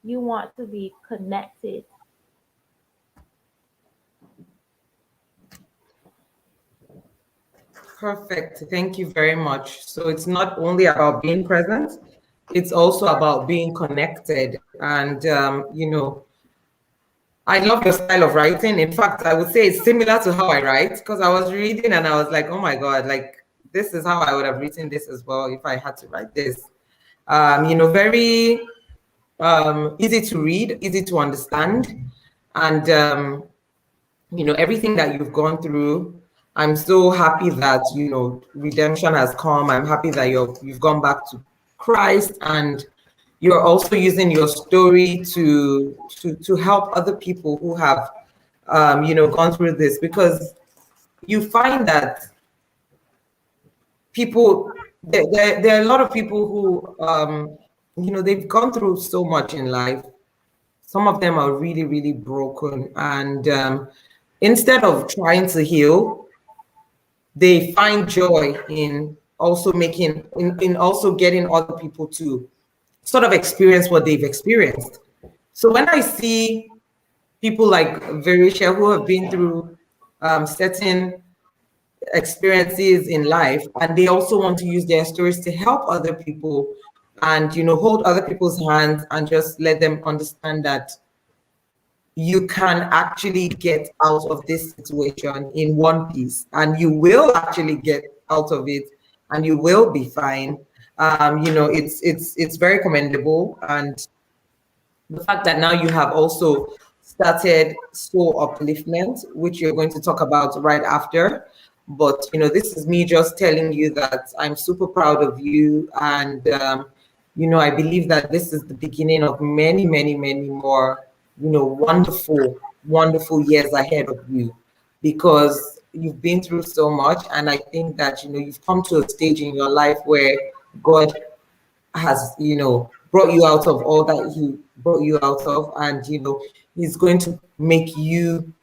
you want to be connected. Perfect. Thank you very much. So it's not only about being present, it's also about being connected. And, I love your style of writing. In fact, I would say it's similar to how I write, because I was reading and I was like, oh my God, like this is how I would have written this as well if I had to write this. Very easy to read, easy to understand. And, everything that you've gone through, I'm so happy that, redemption has come. I'm happy that you've gone back to Christ, and you're also using your story to help other people who have gone through this, because you find that people there are a lot of people who they've gone through so much in life. Some of them are really, really broken, and instead of trying to heal, they find joy in also in also getting other people to sort of experience what they've experienced. So when I see people like Verisha who have been through certain experiences in life, and they also want to use their stories to help other people, and hold other people's hands and just let them understand that you can actually get out of this situation in one piece, and you will actually get out of it, and you will be fine. It's very commendable. And the fact that now you have also started soul upliftment, which you're going to talk about right after. But this is me just telling you that I'm super proud of you, and I believe that this is the beginning of many, many, many more wonderful, wonderful years ahead of you, because you've been through so much. And I think that, you've come to a stage in your life where God has, brought you out of all that He brought you out of. And, He's going to make you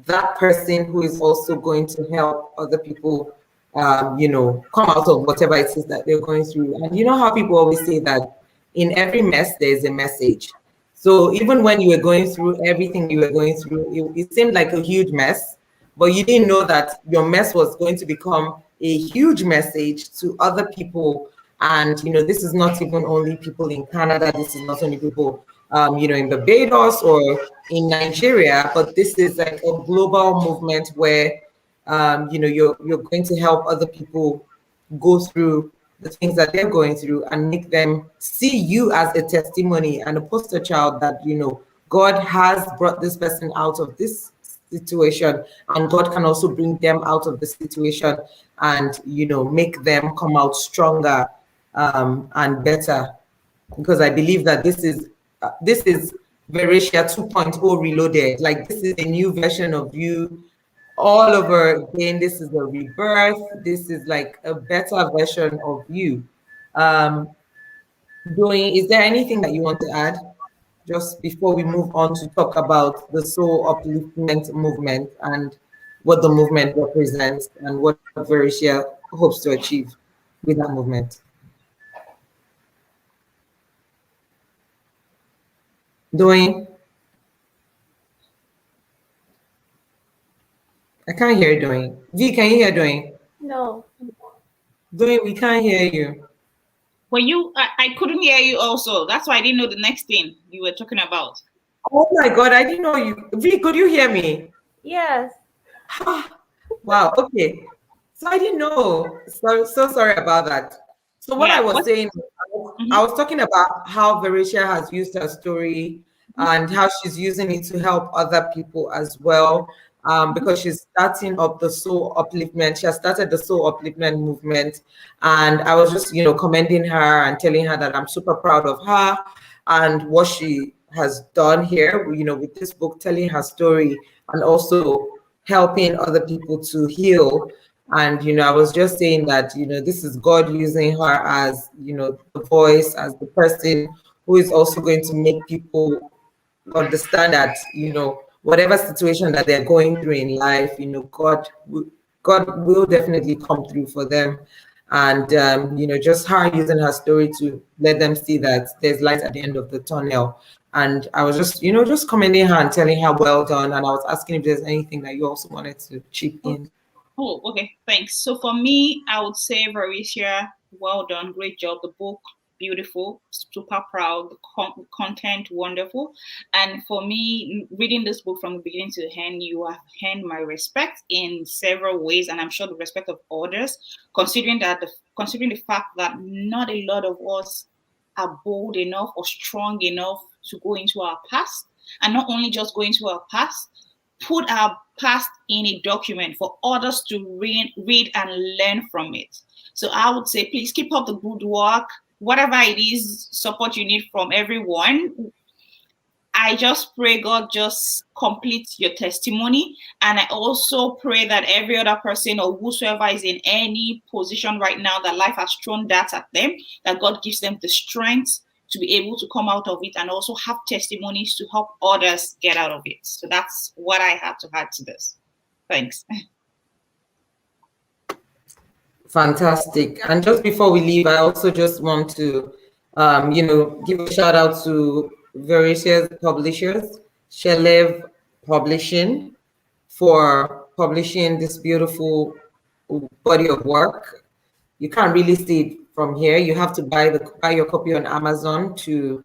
that person who is also going to help other people, come out of whatever it is that they're going through. And you know how people always say that in every mess, there's a message. So even when you were going through everything you were going through, it seemed like a huge mess, but you didn't know that your mess was going to become a huge message to other people. And, this is not even only people in Canada. This is not only people, in Barbados or in Nigeria, but this is like a global movement where, you're going to help other people go through the things that they're going through and make them see you as a testimony and a poster child that, God has brought this person out of this situation, and God can also bring them out of the situation and, make them come out stronger and better. Because I believe that this is Verisha 2.0 reloaded. Like, this is a new version of you all over again. This is a rebirth. This is like a better version of you. Is there anything that you want to add just before we move on to talk about the soul upliftment movement and what the movement represents and what Verisha hopes to achieve with that movement? Doing? I can't hear Doing. V, can you hear Doing? No. Doing, we can't hear you. Well, I couldn't hear you also. That's why I didn't know the next thing you were talking about. Oh my God, I didn't know you. V, could you hear me? Yes. Wow, okay. So I didn't know. So sorry about that. So what I was saying, I was talking about how Verisha has used her story and how she's using it to help other people as well. Because she's starting up the soul upliftment. She has started the soul upliftment movement. And I was just, commending her and telling her that I'm super proud of her and what she has done here, with this book, telling her story and also helping other people to heal. And, I was just saying that, this is God using her as, the voice, as the person who is also going to make people understand that, whatever situation that they're going through in life, you know, God will definitely come through for them. And, you know, just her using her story to let them see that there's light at the end of the tunnel. And I was just, you know, just commending her and telling her well done. And I was asking if there's anything that you also wanted to chip in. Oh, okay, thanks. So for me, I would say, Varicia, well done, great job. The book, beautiful, super proud. The content, wonderful. And for me, reading this book from the beginning to the end, you have earned my respect in several ways, and I'm sure the respect of others, considering considering the fact that not a lot of us are bold enough or strong enough to go into our past, and not only just go into our past, put our past in a document for others to read and learn from it. So I would say, please keep up the good work. Whatever it is, support you need from everyone. I just pray God just complete your testimony. And I also pray that every other person or whosoever is in any position right now that life has thrown that at them, that God gives them the strength to be able to come out of it and also have testimonies to help others get out of it. So that's what I have to add to this. Thanks. Fantastic. And just before we leave, I also just want to, you know, give a shout out to various publishers, Shelev Publishing, for publishing this beautiful body of work. You can't really see it from here. You have to buy your copy on Amazon to,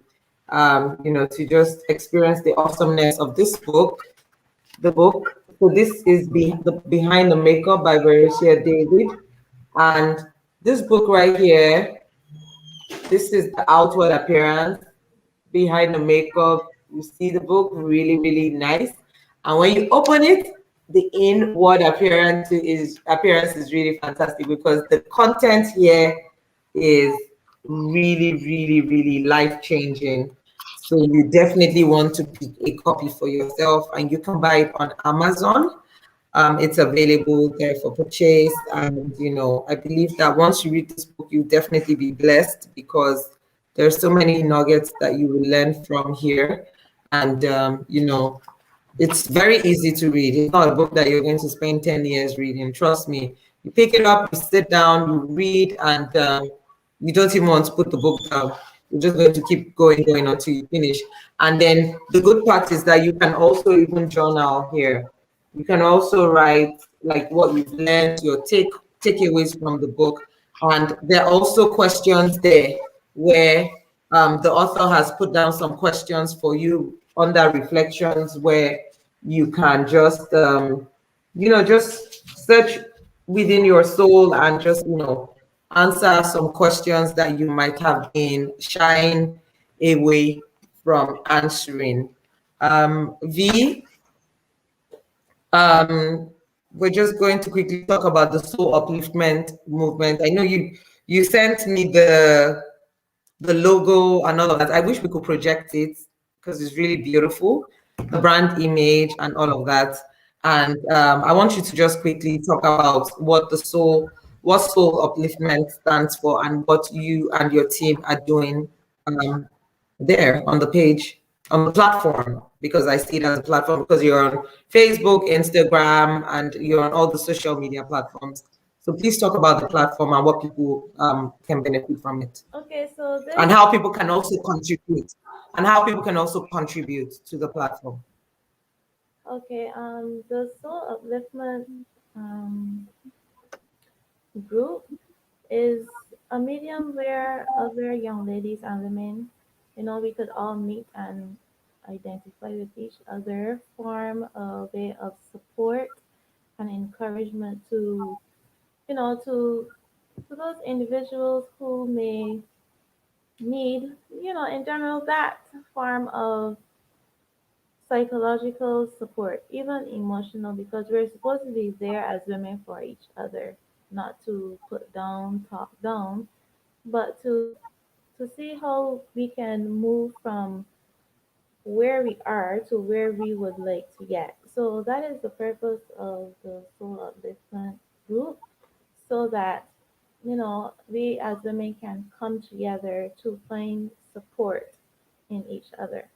you know, to just experience the awesomeness of this book. The book. So this is Behind the Makeup by Varicia David. And this book right here, this is the outward appearance. Behind the makeup, you see the book, really, really nice. And when you open it, the inward appearance is really fantastic because the content here is really, really, really life-changing. So you definitely want to pick a copy for yourself, and you can buy it on Amazon. It's available there for purchase. And, you know, I believe that once you read this book, you'll definitely be blessed because there's so many nuggets that you will learn from here. And, you know, it's very easy to read. It's not a book that you're going to spend 10 years reading. Trust me. You pick it up, you sit down, you read, and you don't even want to put the book down. You're just going to keep going until you finish. And then the good part is that you can also even journal here. You can also write like what you've learned, your takeaways from the book. And there are also questions there where the author has put down some questions for you under reflections where you can just, you know, just search within your soul and just, you know, answer some questions that you might have been shying away from answering. V, we're just going to quickly talk about the soul upliftment movement. I know you sent me the logo and all of that. I wish we could project it because it's really beautiful, the brand image and all of that. And I want you to just quickly talk about what soul upliftment stands for and what you and your team are doing there on the page, on the platform, because I see it as a platform because you're on Facebook, Instagram, and you're on all the social media platforms. So please talk about the platform and what people can benefit from it. Okay, so this, And how people can also contribute. And how people can also contribute to the platform. okay, the Soul Upliftment group is a medium where other young ladies and women, you know, we could all meet and identify with each other, form a way of support and encouragement to, you know, to those individuals who may need, you know, in general, that form of psychological support, even emotional, because we're supposed to be there as women for each other, not to put down, talk down, but to see how we can move from where we are to where we would like to get. So that is the purpose of the Soul Upliftment group, so that, you know, we as women can come together to find support in each other.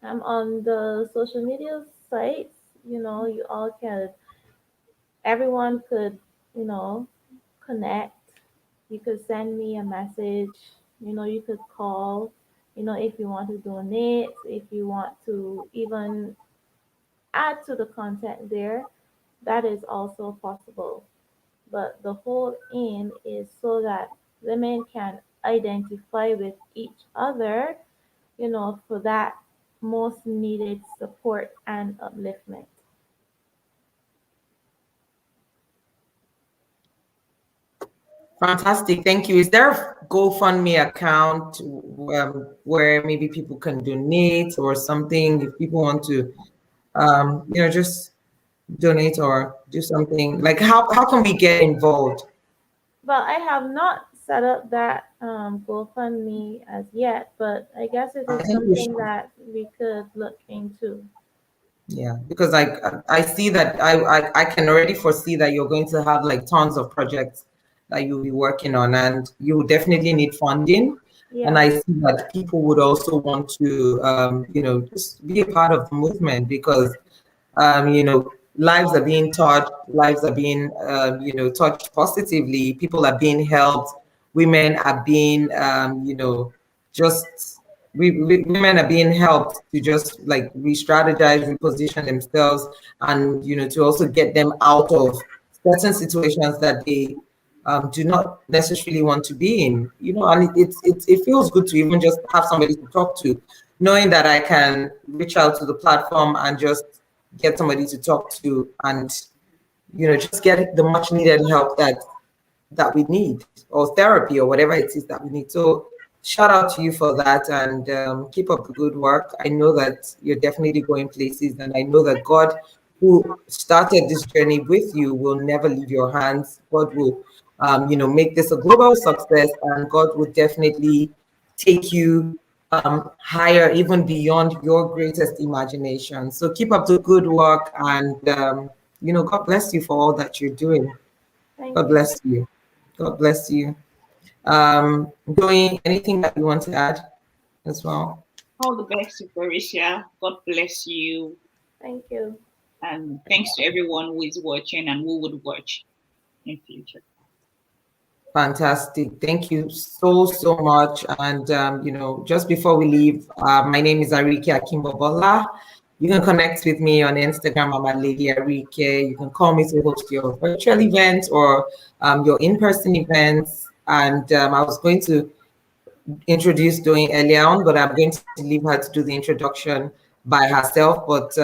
I'm on the social media sites. You all can, everyone could, you know, connect. You could send me a message. You could call. If you want to donate, if you want to even add to the content there, that is also possible. But the whole aim is so that women can identify with each other, for that most needed support and upliftment. Fantastic, thank you. Is there a GoFundMe account where maybe people can donate or something if people want to, just donate or do something? Like, how can we get involved? Well, I have not set up that GoFundMe as yet, but I guess it I is think we something should. that we could look into. Yeah, because I see that I can already foresee that you're going to have like tons of projects that you'll be working on, and you will definitely need funding. And Yeah. I see that people would also want to, just be a part of the movement because, lives are being touched, lives are being, touched positively. People are being helped. Women are being, just women are being helped to just like re-strategize, reposition themselves, and to also get them out of certain situations that they do not necessarily want to be in. And it feels good to even just have somebody to talk to, knowing that I can reach out to the platform and just get somebody to talk to, and just get the much needed help that we need, or therapy, or whatever it is that we need. So shout out to you for that, and keep up the good work. I know that you're definitely going places, and I know that God, who started this journey with you, will never leave your hands. God will, make this a global success, and God will definitely take you higher, even beyond your greatest imagination. So keep up the good work, and God bless you for all that you're doing. Thank God you. bless you. God bless you. Doing anything that you want to add as well? All the best to Felicia. God bless you. Thank you. And thanks to everyone who is watching and who would watch in future. Fantastic. Thank you so much. And, just before we leave, my name is Arike Akimbobola. You can connect with me on Instagram. I'm at Lady Arike. You can call me to host your virtual events or your in-person events. And I was going to introduce Doing earlier on, but I'm going to leave her to do the introduction by herself. But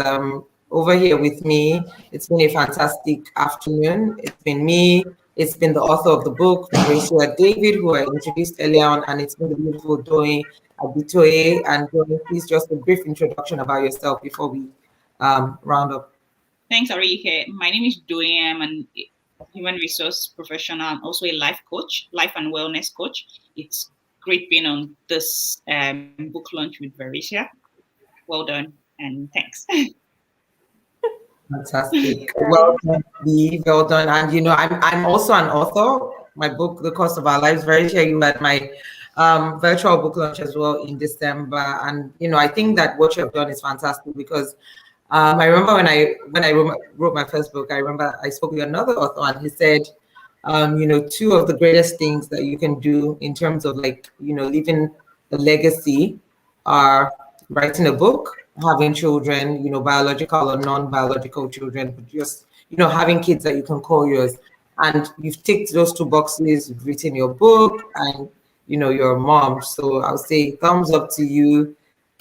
over here with me, it's been a fantastic afternoon. It's been me. It's been the author of the book, Rachel David, who I introduced earlier on, and it's been the beautiful Doing Abitoye. And Doing, please just a brief introduction about yourself before we round up. Thanks, Arike. My name is Doing. I'm a human resource professional and also a life coach, life and wellness coach. It's great being on this book launch with Vericia. Well done, and thanks. Fantastic. Well done, Lee. Well done. And I'm also an author. My book, The Cost of Our Lives, very sure you had my virtual book launch as well in December. And I think that what you have done is fantastic because I remember when I wrote my first book, I remember I spoke with another author, and he said, two of the greatest things that you can do in terms of leaving a legacy are writing a book, having children, biological or non-biological children, but just, having kids that you can call yours. And you've ticked those two boxes, you've written your book, and, you're a mom. So I'll say thumbs up to you.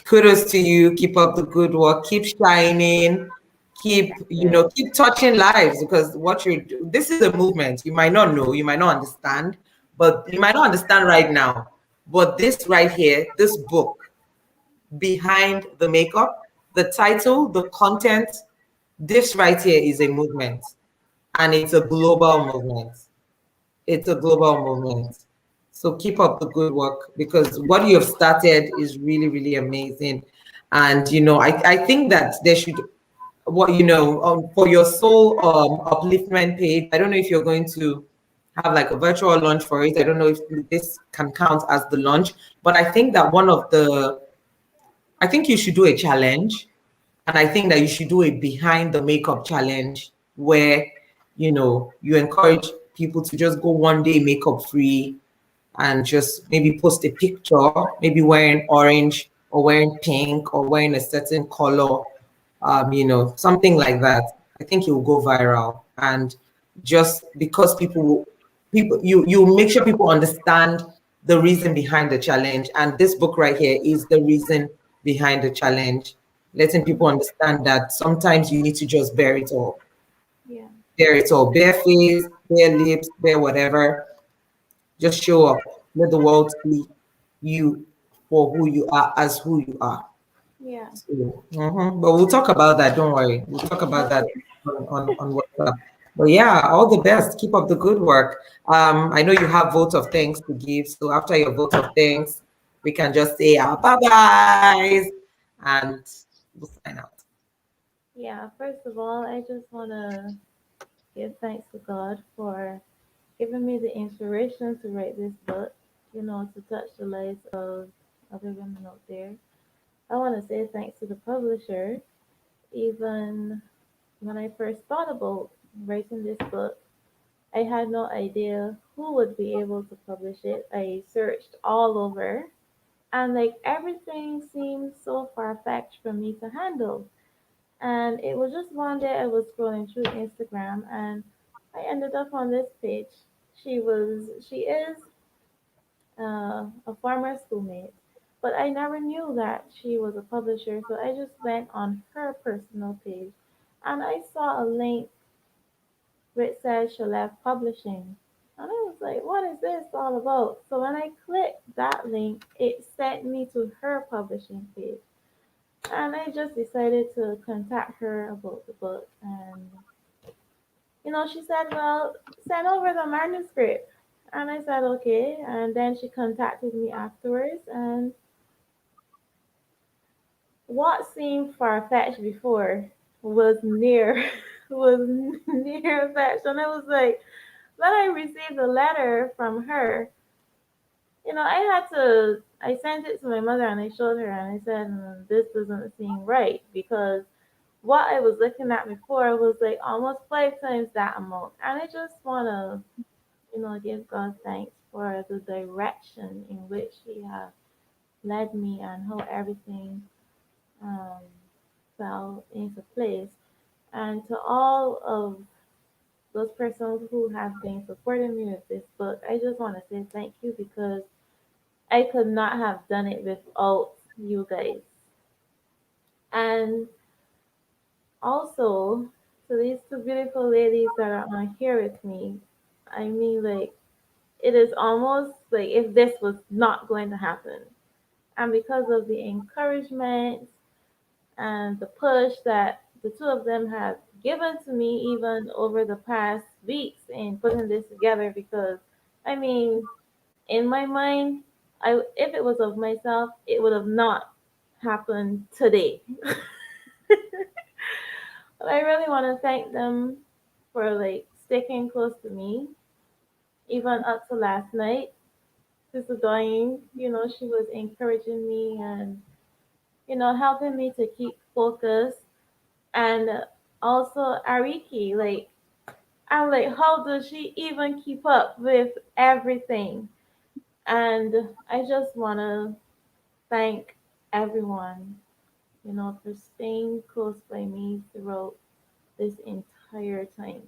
Kudos to you. Keep up the good work. Keep shining. Keep touching lives, because this is a movement. You might not know, you might not understand, but you might not understand right now. But this right here, this book, Behind the Makeup, the title, the content, this right here is a movement, and it's a global movement. It's a global movement. So keep up the good work, because what you have started is really, really amazing. And I think that there should, for your soul upliftment page, I don't know if you're going to have like a virtual launch for it. I don't know if this can count as the launch, but I think that one of the I think you should do a challenge. And I think that you should do a behind the makeup challenge where, you encourage people to just go one day makeup free and just maybe post a picture, maybe wearing orange or wearing pink or wearing a certain color, something like that. I think it will go viral. And just because you make sure people understand the reason behind the challenge. And this book right here is the reason behind the challenge, letting people understand that sometimes you need to just bear it all. Yeah. Bear it all. Bare face, bare lips, bare whatever. Just show up. Let the world see you for who you are, as who you are. Yeah. So, but we'll talk about that. Don't worry. We'll talk about that Okay. on WhatsApp. But yeah, all the best. Keep up the good work. I know you have vote of thanks to give. So after your vote of thanks, we can just say our bye-byes and we'll sign out. Yeah. First of all, I just want to give thanks to God for giving me the inspiration to write this book, to touch the lives of other women out there. I want to say thanks to the publisher. Even when I first thought about writing this book, I had no idea who would be able to publish it. I searched all over, and like everything seemed so far fetched for me to handle. And it was just one day I was scrolling through Instagram and I ended up on this page. She is a former schoolmate, but I never knew that she was a publisher. So I just went on her personal page and I saw a link which said Shalef Publishing. And I was like, what is this all about? So when I clicked that link, it sent me to her publishing page. And I just decided to contact her about the book. And, she said, well, send over the manuscript. And I said, okay. And then she contacted me afterwards. And what seemed far fetched before was near, was near fetched. And I was like, when I received a letter from her, I sent it to my mother and I showed her and I said, this doesn't seem right because what I was looking at before was like almost 5 times that amount. And I just want to, give God thanks for the direction in which He has led me and how everything um, fell into place. And to all of those persons who have been supporting me with this book, I just want to say thank you because I could not have done it without you guys. And also, to these two beautiful ladies that are on here with me, I mean, like, it is almost like if this was not going to happen. And because of the encouragement and the push that the two of them have given to me, even over the past weeks in putting this together, because I mean, in my mind, if it was of myself, it would have not happened today. But I really want to thank them for like sticking close to me, even up to last night. Sister Dying, she was encouraging me and helping me to keep focused. And also Ariki, like I'm like, how does she even keep up with everything? And I just want to thank everyone, for staying close by me throughout this entire time.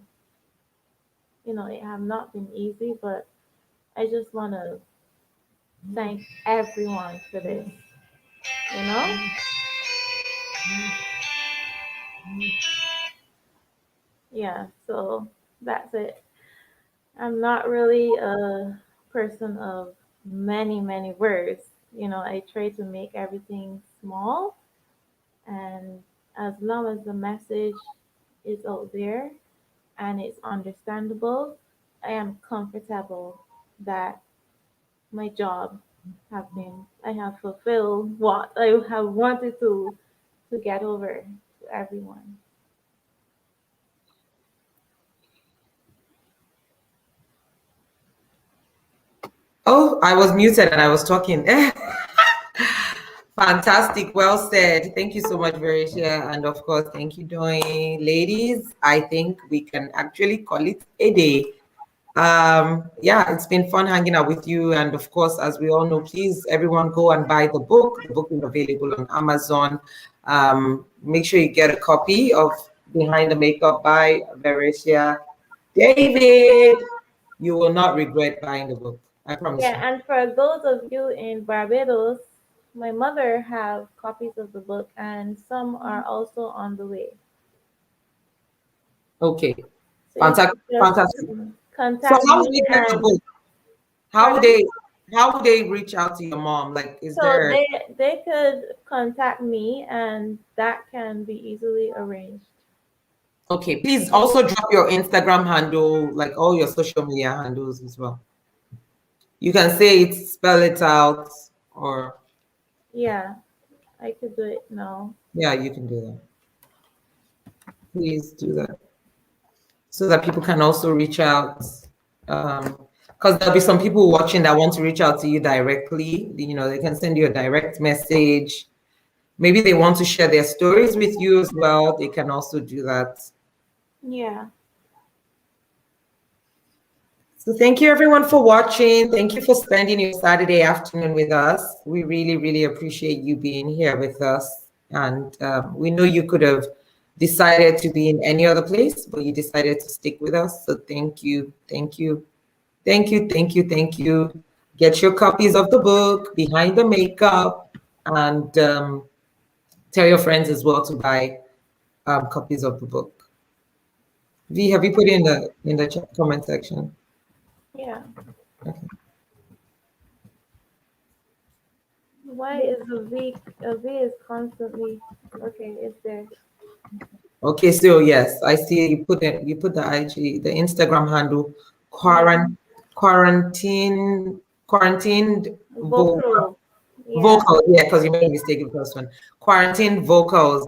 It have not been easy, but I just want to thank everyone for this, you know? Yeah, so that's it. I'm not really a person of many, many words. I try to make everything small, and as long as the message is out there and it's understandable, I am comfortable that my job I have fulfilled what I have wanted to get over to everyone. Oh, I was muted and I was talking. Fantastic. Well said. Thank you so much, Vericia. And of course, thank you, Doing. Ladies, I think we can actually call it a day. Yeah, it's been fun hanging out with you. And of course, as we all know, please, everyone go and buy the book. The book is available on Amazon. Make sure you get a copy of Behind the Makeup by Vericia. David, you will not regret buying the book. I promise you. Yeah, and for those of you in Barbados, my mother have copies of the book, and some are also on the way. Okay. So Fantastic. you can Fantastic. just So contact how would me they get the and book? How would pardon? they reach out to your mom? Like, is So there they could contact me, and that can be easily arranged. okay? Please also drop your Instagram handle, like all your social media handles as well. You can say it, spell it out, or Yeah, I could do it now. yeah, you can do that. Please do that so that people can also reach out. Because there'll be some people watching that want to reach out to you directly. You know, they can send you a direct message. Maybe they want to share their stories with you as well. They can also do that. Yeah. So thank you everyone for watching. Thank you for spending your Saturday afternoon with us. We really, really appreciate you being here with us. And we know you could have decided to be in any other place, but you decided to stick with us. So thank you, thank you, thank you, thank you, thank you. Get your copies of the book, Behind the Makeup, and tell your friends as well to buy copies of the book. V, have you put it in the chat comment section? Yeah. Okay. Why is a V is constantly okay, it's there. Okay, so yes, I see you put it. You put the IG, the Instagram handle, quarantined Vocal. Yeah. vocal. Yeah, because you made a mistake in the first one. Quarantine vocals.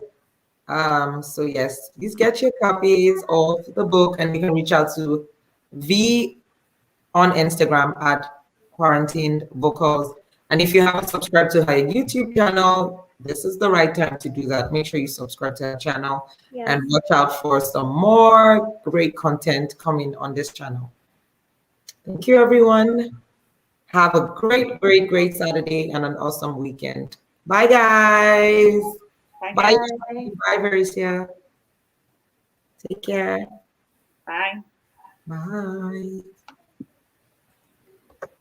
So yes, please get your copies of the book, and you can reach out to V on Instagram at quarantined vocals. And if you haven't subscribed to her YouTube channel, this is the right time to do that. Make sure you subscribe to her channel and watch out for some more great content coming on this channel. Thank you, everyone. Have a great, great, great Saturday and an awesome weekend. Bye, guys. Bye. Bye, bye, Vericia. Take care. Bye. Bye.